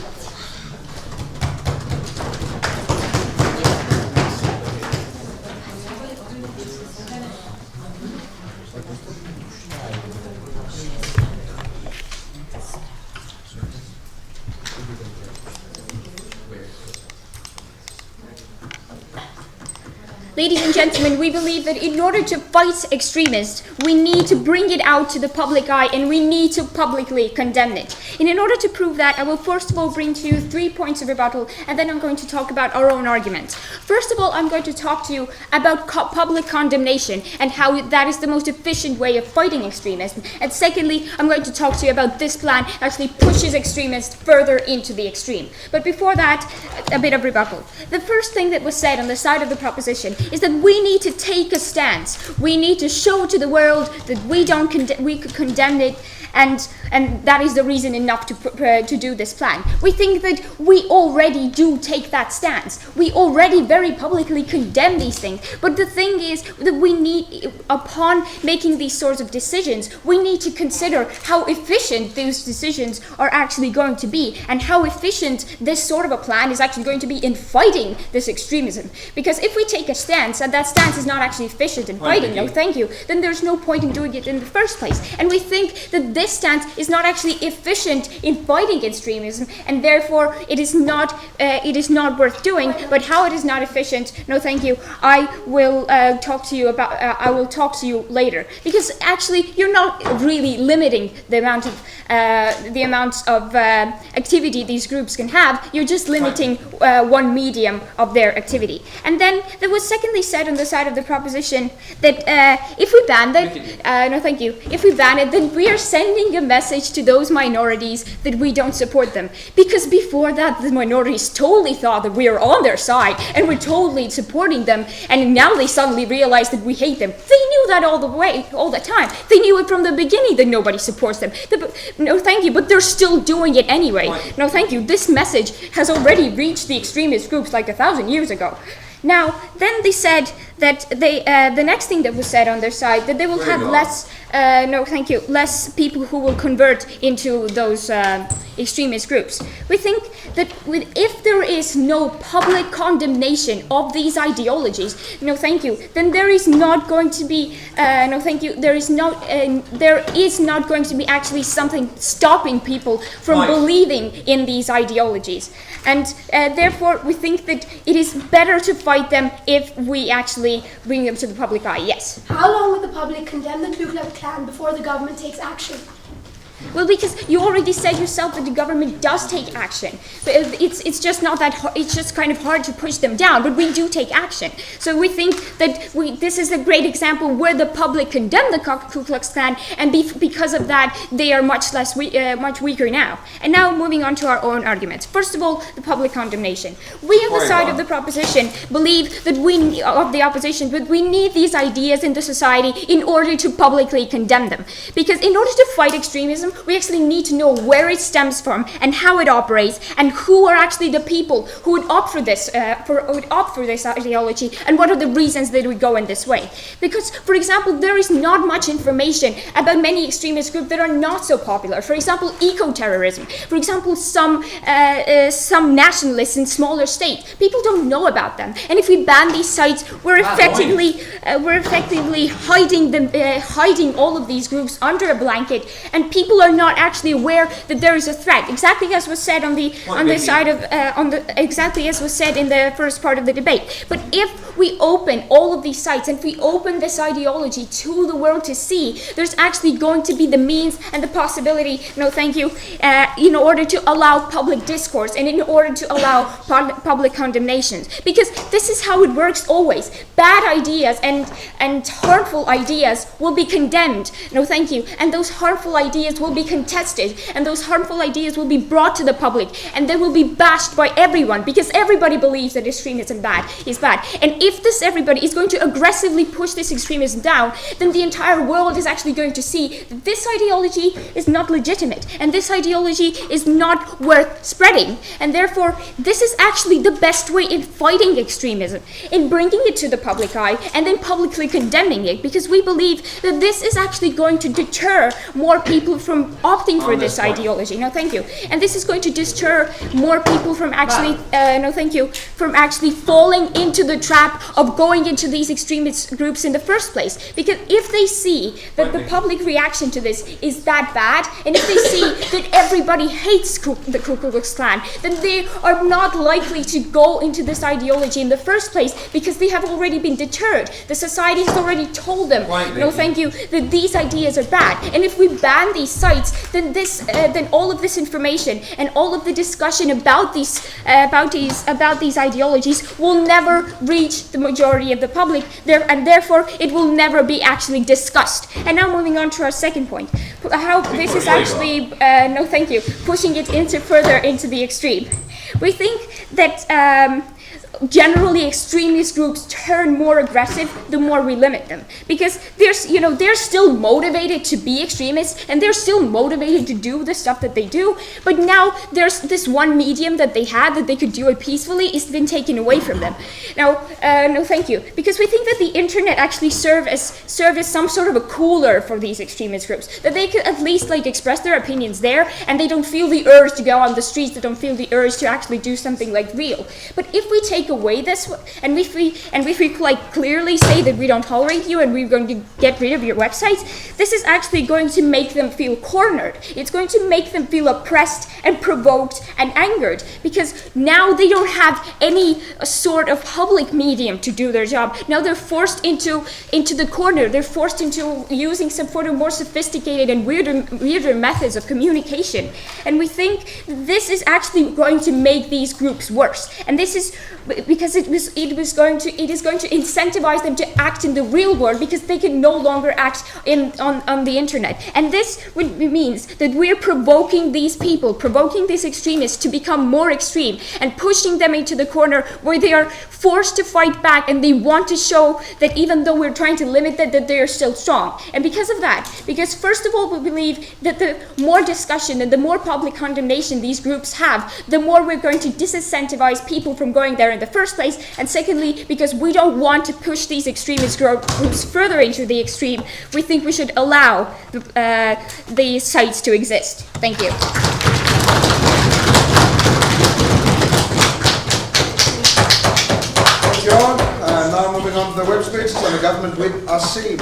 Ladies and gentlemen, we believe that in order to fight extremists, we need to bring it out to the public eye and we need to publicly condemn it. And in order to prove that, I will first of all bring to you 3 points of rebuttal, and then I'm going to talk about our own arguments. First of all, I'm going to talk to you about public condemnation and how that is the most efficient way of fighting extremism. And secondly, I'm going to talk to you about this plan actually pushes extremists further into the extreme. But before that, a bit of rebuttal. The first thing that was said on the side of the proposition is that we need to take a stance. We need to show to the world that we could condemn it, and that is the reason enough to do this plan. We think that we already do take that stance. We already very publicly condemn these things. But the thing is that we need, upon making these sorts of decisions, we need to consider how efficient those decisions are actually going to be, and how efficient this sort of a plan is actually going to be in fighting this extremism. Because if we take a stance, and that stance is not actually efficient in fighting, no thank you, then there's no point in doing it in the first place. And we think that this stance is not actually efficient in fighting extremism, and therefore it is not worth doing. But how it is not efficient, no thank you, I will talk to you later. Because actually you're not really limiting the amount of activity these groups can have. You're just limiting one medium of their activity. And then there was secondly said on the side of the proposition that if we ban that, if we ban it, then we are sending a message to those minorities that we don't support them. Because before that, the minorities totally thought that we are on their side and we're totally supporting them, and now they suddenly realize that we hate them. They knew that all the time. They knew it from the beginning that nobody supports them. No thank you, but they're still doing it anyway. No thank you, this message has already reached the extremist groups like 1,000 years ago. Now, then they said that the next thing that was said on their side, that they will have less people who will convert into those extremist groups. We think that if there is no public condemnation of these ideologies, then there is not going to be, there is not going to be actually something stopping people from believing in these ideologies. And therefore, we think that it is better to fight them if we actually bring them to the public eye, yes. How long will the public condemn the Ku Klux Klan before the government takes action? Well, because you already said yourself that the government does take action, but it's just not that it's just kind of hard to push them down. But we do take action. So we think that this is a great example where the public condemn the Ku Klux Klan, and because of that, they are much weaker now. And now moving on to our own arguments. First of all, the public condemnation. We on the side of the proposition believe that we need these ideas in the society in order to publicly condemn them. Because in order to fight extremism, extremism, we actually need to know where it stems from and how it operates, and who are actually the people who would opt for this ideology, and what are the reasons that we go in this way. Because, for example, there is not much information about many extremist groups that are not so popular. For example, eco-terrorism. For example, some nationalists in smaller states. People don't know about them, and if we ban these sites, we're effectively hiding all of these groups under a blanket, and people are not actually aware that there is a threat. Exactly as was said exactly as was said in the first part of the debate. But if we open all of these sites and if we open this ideology to the world to see, there's actually going to be the means and the possibility, in order to allow public discourse and in order to allow public condemnations. Because this is how it works always. Bad ideas and harmful ideas will be condemned, and those harmful ideas will be contested, and those harmful ideas will be brought to the public, and they will be bashed by everyone, because everybody believes that extremism is bad. And if this everybody is going to aggressively push this extremism down, then the entire world is actually going to see that this ideology is not legitimate, and this ideology is not worth spreading. And therefore, this is actually the best way in fighting extremism, in bringing it to the public eye and then publicly condemning it, because we believe that this is actually going to deter more people from opting for this ideology. And this is going to deter more people from actually, from actually falling into the trap of going into these extremist groups in the first place. Because if they see that the public reaction to this is that bad, and if they see that everybody hates the Ku Klux Klan, then they are not likely to go into this ideology in the first place, because they have already been deterred. The society has already told them, that these ideas are bad. And if we ban these sites, then all of this information and all of the discussion about these ideologies will never reach the majority of the public, and therefore it will never be actually discussed. And now moving on to our second point, how this is actually pushing it further into the extreme. We think that generally extremist groups turn more aggressive the more we limit them, because they're still motivated to be extremists, and they're still motivated to do the stuff that they do, but now there's this one medium that they had that they could do it peacefully is been taken away from them. Because we think that the internet actually serve as some sort of a cooler for these extremist groups, that they could at least express their opinions there, and they don't feel the urge to go on the streets, they don't feel the urge to actually do something real. But if we take away this, and if we clearly say that we don't tolerate you and we're going to get rid of your websites, this is actually going to make them feel cornered. It's going to make them feel oppressed and provoked and angered, because now they don't have any sort of public medium to do their job. Now they're forced into the corner. They're forced into using some sort of more sophisticated and weirder methods of communication. And we think this is actually going to make these groups worse. And this is because it is going to incentivize them to act in the real world, because they can no longer act on the internet. And this means that we're provoking these people, provoking these extremists to become more extreme, and pushing them into the corner where they are forced to fight back, and they want to show that even though we're trying to limit that they are still strong. And because of that, because first of all, we believe that the more discussion and the more public condemnation these groups have, the more we're going to disincentivize people from going there in the first place. And secondly, because we don't want to push these extremist groups further into the extreme, we think we should allow the sites to exist. Thank you. Thank you all. Now moving on to the web speeches on the government with Asim.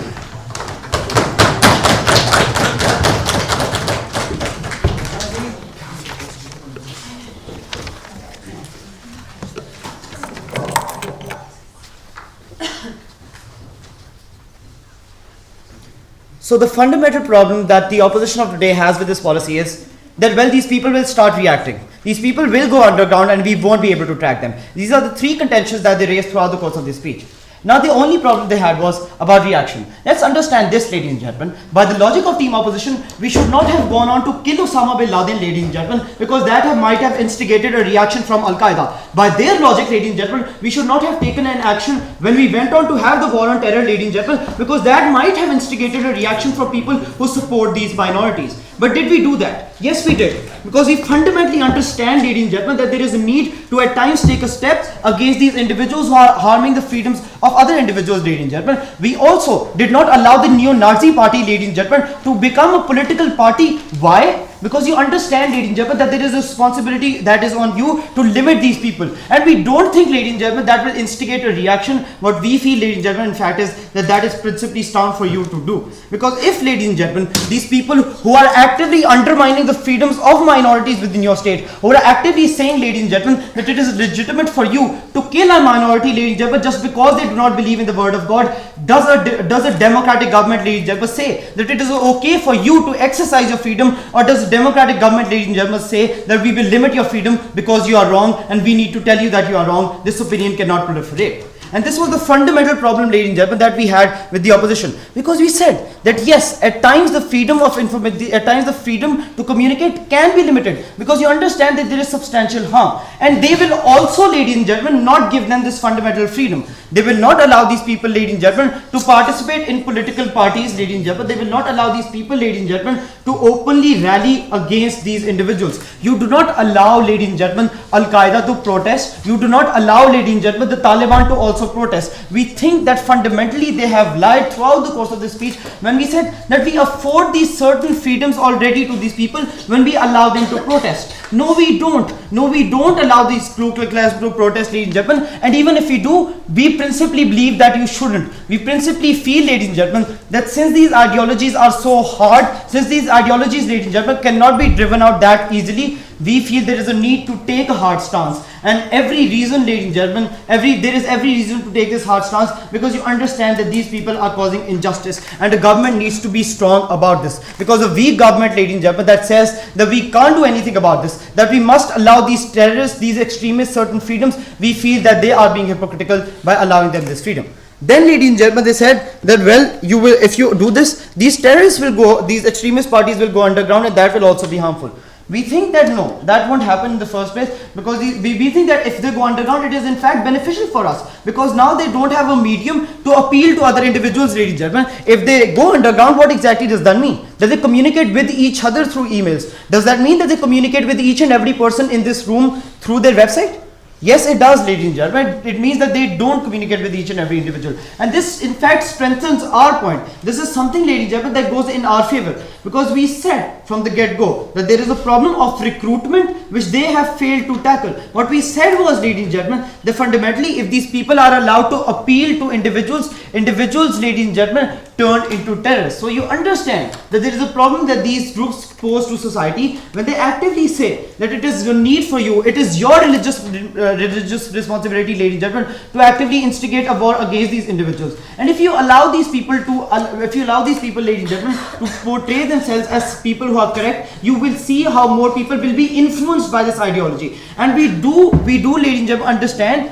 So the fundamental problem that the opposition of today has with this policy is that, well, these people will start reacting. These people will go underground and we won't be able to track them. These are the three contentions that they raised throughout the course of this speech. Now, the only problem they had was about reaction. Let's understand this, ladies and gentlemen. By the logic of team opposition, we should not have gone on to kill Osama bin Laden, ladies and gentlemen, because that might have instigated a reaction from Al-Qaeda. By their logic, ladies and gentlemen, we should not have taken an action when we went on to have the war on terror, ladies and gentlemen, because that might have instigated a reaction from people who support these minorities. But did we do that? Yes, we did. Because we fundamentally understand, ladies and gentlemen, that there is a need to at times take a step against these individuals who are harming the freedoms of other individuals, ladies and gentlemen. We also did not allow the neo-Nazi party, ladies and gentlemen, to become a political party. Why? Because you understand, ladies and gentlemen, that there is a responsibility that is on you to limit these people. And we don't think, ladies and gentlemen, that will instigate a reaction. What we feel, ladies and gentlemen, in fact, is that is principally sound for you to do. Because if, ladies and gentlemen, these people who are actively undermining the freedoms of minorities within your state, who are actively saying, ladies and gentlemen, that it is legitimate for you to kill a minority, ladies and gentlemen, just because they do not believe in the word of God, does a democratic government, ladies and gentlemen, say that it is okay for you to exercise your freedom, or does a democratic government, ladies and gentlemen, say that we will limit your freedom because you are wrong and we need to tell you that you are wrong? This opinion cannot proliferate. And this was the fundamental problem, ladies and gentlemen, that we had with the opposition. Because we said that yes, at times the freedom of information, at times the freedom to communicate can be limited. Because you understand that there is substantial harm. And they will also, ladies and gentlemen, not give them this fundamental freedom. They will not allow these people, ladies and gentlemen, to participate in political parties, ladies and gentlemen. They will not allow these people, ladies and gentlemen, to openly rally against these individuals. You do not allow, ladies and gentlemen, Al-Qaeda to protest. You do not allow, ladies and gentlemen, the Taliban to also protest. We think that fundamentally they have lied throughout the course of this speech when we said that we afford these certain freedoms already to these people when we allow them to protest. No, we don't. No, we don't allow these Ku Klux Klan to protest, ladies and gentlemen. And even if we do, we principally believe that you shouldn't. We principally feel, ladies and gentlemen, that since these ideologies are so hard, since these ideologies, ladies and gentlemen, cannot be driven out that easily, we feel there is a need to take a hard stance. And every reason, ladies and gentlemen, there is every reason to take this hard stance, because you understand that these people are causing injustice and the government needs to be strong about this. Because a weak government, ladies and gentlemen, that says that we can't do anything about this, that we must allow these terrorists, these extremists, certain freedoms, we feel that they are being hypocritical by allowing them this freedom. Then, ladies and gentlemen, they said that, well, you will, if you do this, these terrorists will go, these extremist parties will go underground, and that will also be harmful. We think that no, that won't happen in the first place, because we think that if they go underground, it is in fact beneficial for us, because now they don't have a medium to appeal to other individuals, ladies and gentlemen. If they go underground, what exactly does that mean? Does they communicate with each other through emails? Does that mean that they communicate with each and every person in this room through their website? Yes, it does, ladies and gentlemen. It means that they don't communicate with each and every individual. And this, in fact, strengthens our point. This is something, ladies and gentlemen, that goes in our favor. Because we said from the get-go that there is a problem of recruitment which they have failed to tackle. What we said was, ladies and gentlemen, that fundamentally, if these people are allowed to appeal to individuals, ladies and gentlemen, turn into terrorists. So you understand that there is a problem that these groups pose to society when they actively say that it is your need for you, it is your religious responsibility, ladies and gentlemen, to actively instigate a war against these individuals. And if you allow these people to, ladies and gentlemen, to portray themselves as people who are correct, you will see how more people will be influenced by this ideology. And we do, ladies and gentlemen, understand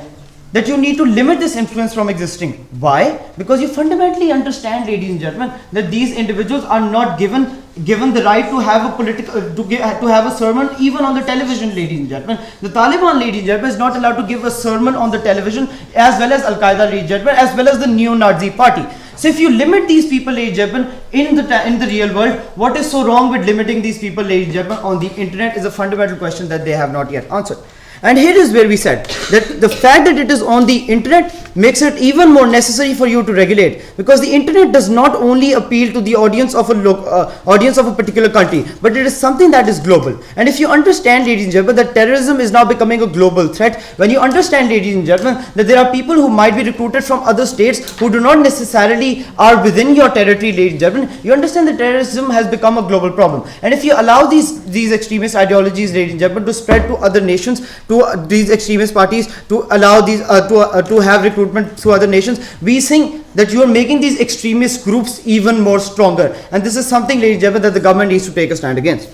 that you need to limit this influence from existing. Why? Because you fundamentally understand, ladies and gentlemen, that these individuals are not given the right to have a political to have a sermon even on the television, ladies and gentlemen. The Taliban, ladies and gentlemen, is not allowed to give a sermon on the television, as well as Al-Qaeda, ladies and gentlemen, as well as the neo-Nazi party. So if you limit these people, ladies and gentlemen, in the real world, what is so wrong with limiting these people, ladies and gentlemen, on the internet is a fundamental question that they have not yet answered. And here is where we said that the fact that it is on the internet makes it even more necessary for you to regulate, because the internet does not only appeal to the audience of a particular country, but it is something that is global. And if you understand, ladies and gentlemen, that terrorism is now becoming a global threat, when you understand, ladies and gentlemen, that there are people who might be recruited from other states who do not necessarily are within your territory, ladies and gentlemen, you understand that terrorism has become a global problem. And if you allow these extremist ideologies, ladies and gentlemen, to spread to other nations, to these extremist parties, to allow these to have recruitment through other nations, we think that you are making these extremist groups even more stronger. And this is something, ladies and gentlemen, that the government needs to take a stand against.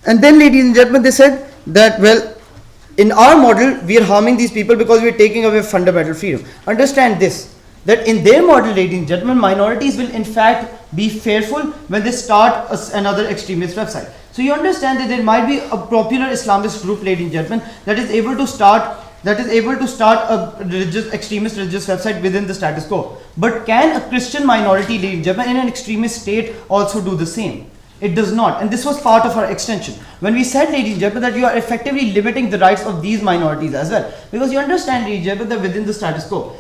And then, ladies and gentlemen, they said that, well, in our model, we are harming these people because we are taking away fundamental freedom. Understand this, that in their model, ladies and gentlemen, minorities will in fact be fearful when they start another extremist website. So you understand that there might be a popular Islamist group, ladies and gentlemen, that is able to start a extremist religious website within the status quo. But can a Christian minority, ladies and gentlemen, in an extremist state also do the same? It does not, and this was part of our extension. When we said, ladies and gentlemen, that you are effectively limiting the rights of these minorities as well. Because you understand, ladies and gentlemen, that within the status quo,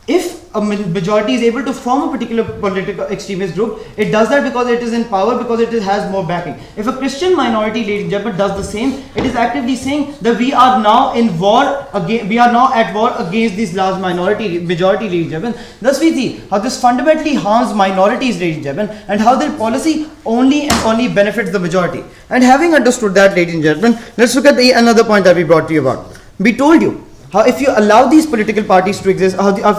if a majority is able to form a particular political extremist group, it does that because it is in power, because it has more backing. If a Christian minority, ladies and gentlemen, does the same, it is actively saying that we are now in war against, we are now at war against this large majority, ladies and gentlemen. Thus we see how this fundamentally harms minorities, ladies and gentlemen, and how their policy only and only benefits the majority. And having understood that, ladies and gentlemen, let's look at another point that we brought to you about. We told you how if you allow these political parties to exist,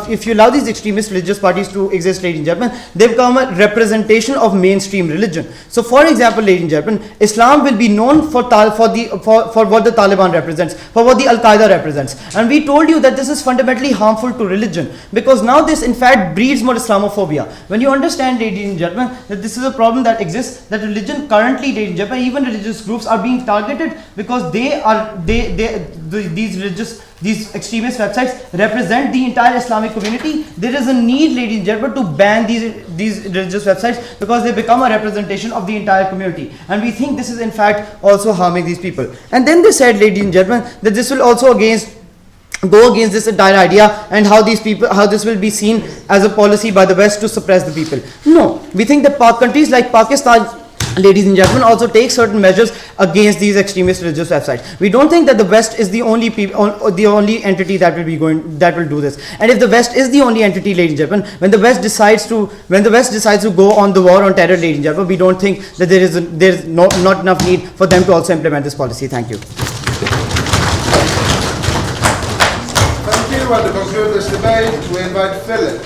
if you allow these extremist religious parties to exist, ladies and gentlemen, they become a representation of mainstream religion. So, for example, ladies and gentlemen, Islam will be known for what the Taliban represents, for what the Al-Qaeda represents. And we told you that this is fundamentally harmful to religion, because now this in fact breeds more Islamophobia. When you understand, ladies and gentlemen, that this is a problem that exists, that religion currently, ladies and gentlemen, even religious groups are being targeted because these extremist websites represent the entire Islamic community. There is a need, ladies and gentlemen, to ban these religious websites because they become a representation of the entire community. And we think this is in fact also harming these people. And then they said, ladies and gentlemen, that this will also go against this entire idea, and how this will be seen as a policy by the West to suppress the people. No, we think that countries like Pakistan, ladies and gentlemen, also take certain measures against these extremist religious websites. We don't think that the West is the only entity that will do this. And if the West is the only entity, ladies and gentlemen, when the West decides to go on the war on terror, ladies and gentlemen, we don't think that there is not enough need for them to also implement this policy. Thank you. Thank you. And to conclude this debate, we invite Philip.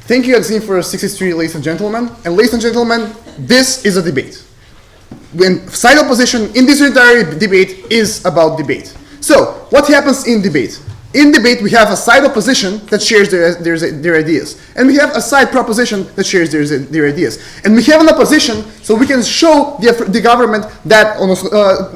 Thank you, Azim, for 63, ladies and gentlemen. And ladies and gentlemen, this is a debate. When side opposition in this entire debate is about debate. So, what happens in debate? In debate, we have a side opposition that shares their ideas. And we have a side proposition that shares their ideas. And we have an opposition so we can show the government that,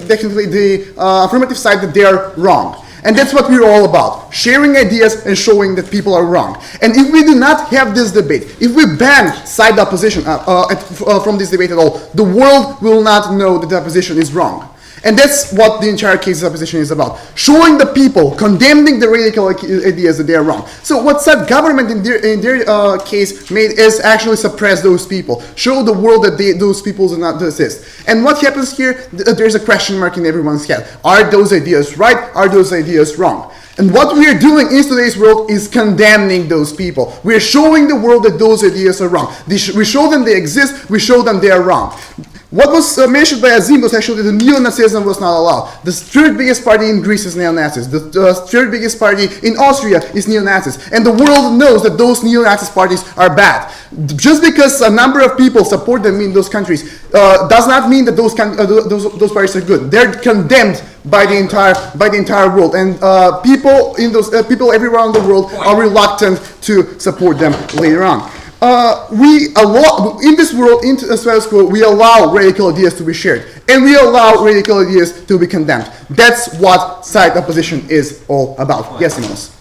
definitely the affirmative side, that they are wrong. And that's what we're all about, sharing ideas and showing that people are wrong. And if we do not have this debate, if we ban side opposition from this debate at all, the world will not know that the opposition is wrong. And that's what the entire case of opposition is about. Showing the people, condemning the radical ideas that they are wrong. So what said government in their case made is actually suppress those people. Show the world that those people do not exist. And what happens here, there's a question mark in everyone's head. Are those ideas right? Are those ideas wrong? And what we are doing in today's world is condemning those people. We are showing the world that those ideas are wrong. We show them they exist, we show them they are wrong. What was mentioned by Azim was actually that the neo-Nazism was not allowed. The third biggest party in Greece is neo-Nazis. The third biggest party in Austria is neo-Nazis. And the world knows that those neo-Nazis parties are bad. Just because a number of people support them in those countries does not mean that those parties are good. They're condemned by the entire world, and people everywhere in the world are reluctant to support them later on. In this world, in the status quo, we allow radical ideas to be shared, and we allow radical ideas to be condemned. That's what side opposition is all about. Yes, Simos.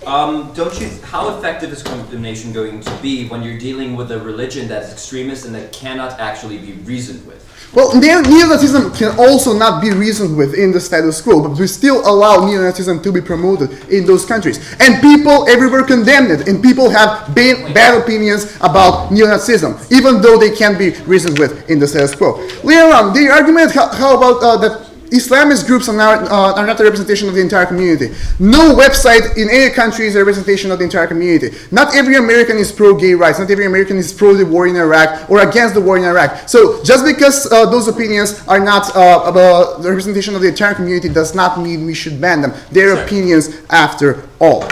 How effective is condemnation going to be when you're dealing with a religion that's extremist and that cannot actually be reasoned with? Well, neo-Nazism can also not be reasoned with in the status quo, but we still allow neo-Nazism to be promoted in those countries. And people everywhere condemn it, and people have bad opinions about neo-Nazism, even though they can be reasoned with in the status quo. Later on, the argument, how about that Islamist groups are not a representation of the entire community. No website in any country is a representation of the entire community. Not every American is pro-gay rights. Not every American is pro the war in Iraq or against the war in Iraq. So just because those opinions are not the representation of the entire community does not mean we should ban them. They're opinions after all.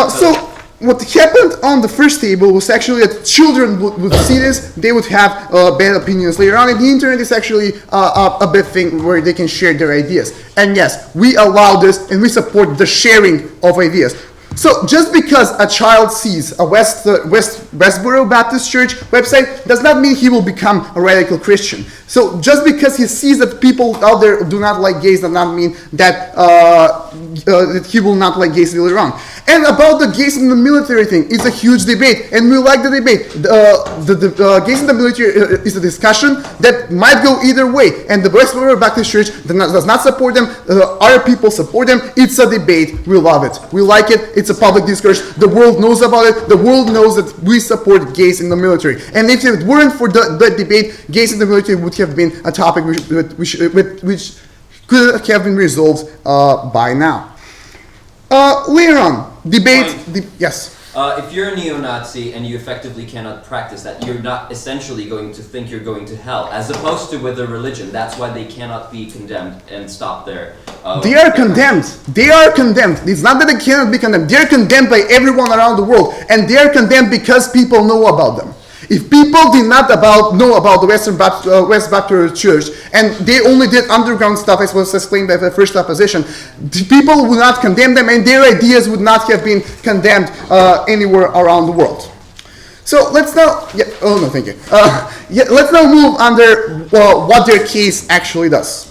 So what happened on the first table was actually that children would see this, they would have bad opinions later on, and the internet is actually a big thing where they can share their ideas. And yes, we allow this and we support the sharing of ideas. So just because a child sees a Westboro Baptist Church website does not mean he will become a radical Christian. So just because he sees that people out there do not like gays does not mean that, that he will not like gays later on. And about the gays in the military thing, it's a huge debate, and we like the debate. The gays in the military is a discussion that might go either way, and the Westboro Baptist Church does not support them. Other people support them. It's a debate. We love it. We like it. It's a public discourse. The world knows about it. The world knows that we support gays in the military. And if it weren't for that debate, gays in the military would have been a topic which could have been resolved by now. Later on, debate. Yes. If you're a neo-Nazi and you effectively cannot practice that, you're not essentially going to think you're going to hell, as opposed to with a religion. That's why they cannot be condemned and stop there. They are condemned. They are condemned. It's not that they cannot be condemned. They are condemned by everyone around the world, and they are condemned because people know about them. If people did not know about the West Baptist Church, and they only did underground stuff, as was explained by the first opposition, people would not condemn them, and their ideas would not have been condemned anywhere around the world. So let's now, thank you. Let's now move under what their case actually does.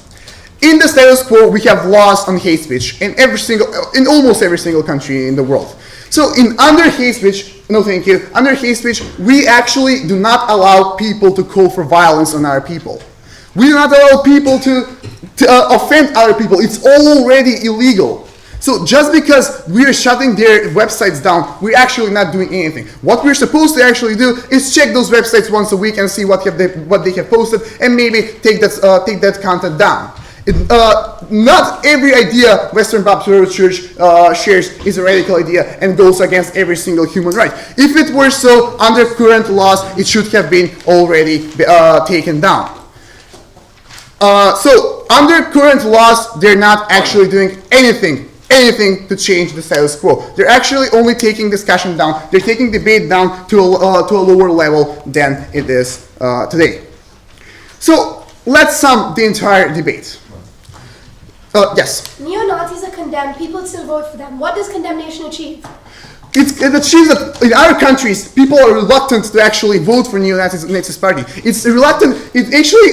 In the status quo, we have laws on hate speech in almost every single country in the world. So under hate speech, under hate speech, we actually do not allow people to call for violence on our people. We do not allow people to offend other people. It's already illegal. So just because we're shutting their websites down, we're actually not doing anything. What we're supposed to actually do is check those websites once a week and see what they have posted, and maybe take that content down. Not every idea Western Baptist Church shares is a radical idea and goes against every single human right. If it were so, under current laws, it should have been already taken down. So under current laws, they're not actually doing anything to change the status quo. They're actually only taking discussion down. They're taking debate down to a lower level than it is today. So let's sum the entire debate. Yes. Neo-Nazis are condemned. People still vote for them. What does condemnation achieve? It achieves that in other countries, people are reluctant to actually vote for neo-Nazis party. It's reluctant. It actually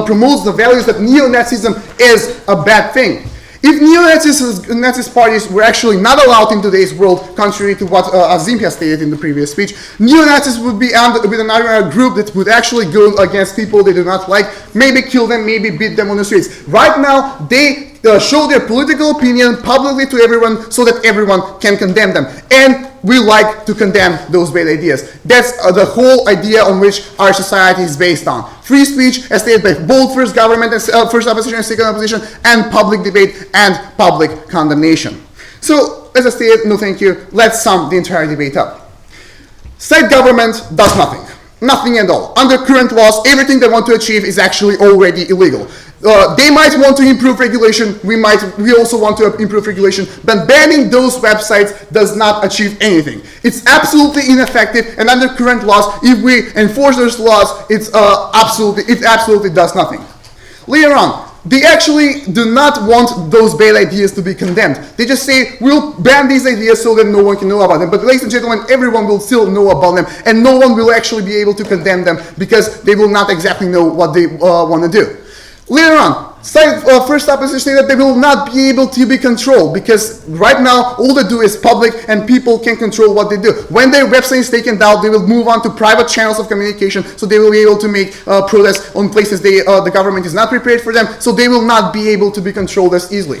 promotes the values that neo-Nazism is a bad thing. If neo-Nazis parties were actually not allowed in today's world, contrary to what Azim has stated in the previous speech, neo-Nazis would be with another group that would actually go against people they do not like, maybe kill them, maybe beat them on the streets. Right now, they show their political opinion publicly to everyone so that everyone can condemn them. And we like to condemn those bad ideas. That's the whole idea on which our society is based on. Free speech, as stated by both first government and first opposition and second opposition, and public debate and public condemnation. So, as I stated, no thank you, let's sum the entire debate up. State government does nothing. Nothing at all. Under current laws, everything they want to achieve is actually already illegal. They might want to improve regulation, we also want to improve regulation, but banning those websites does not achieve anything. It's absolutely ineffective, and under current laws, if we enforce those laws, it absolutely does nothing. Later on, they actually do not want those bad ideas to be condemned. They just say, we'll ban these ideas so that no one can know about them. But ladies and gentlemen, everyone will still know about them, and no one will actually be able to condemn them because they will not exactly know what they want to do. Later on, first opposition say that they will not be able to be controlled because right now all they do is public and people can control what they do. When their website is taken down, they will move on to private channels of communication, so they will be able to make protests on places the government is not prepared for them, so they will not be able to be controlled as easily.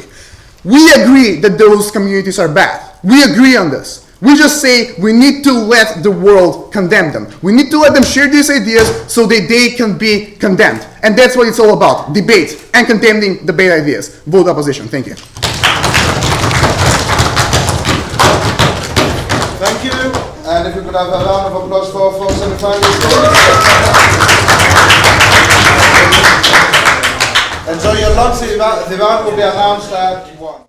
We agree that those communities are bad. We agree on this. We just say we need to let the world condemn them. We need to let them share these ideas so that they can be condemned. And that's what it's all about, debate and condemning the bad ideas. Vote opposition. Thank you. Thank you. And if we could have a round of applause for semifinals. Enjoy your lunch. The round will be announced at 1.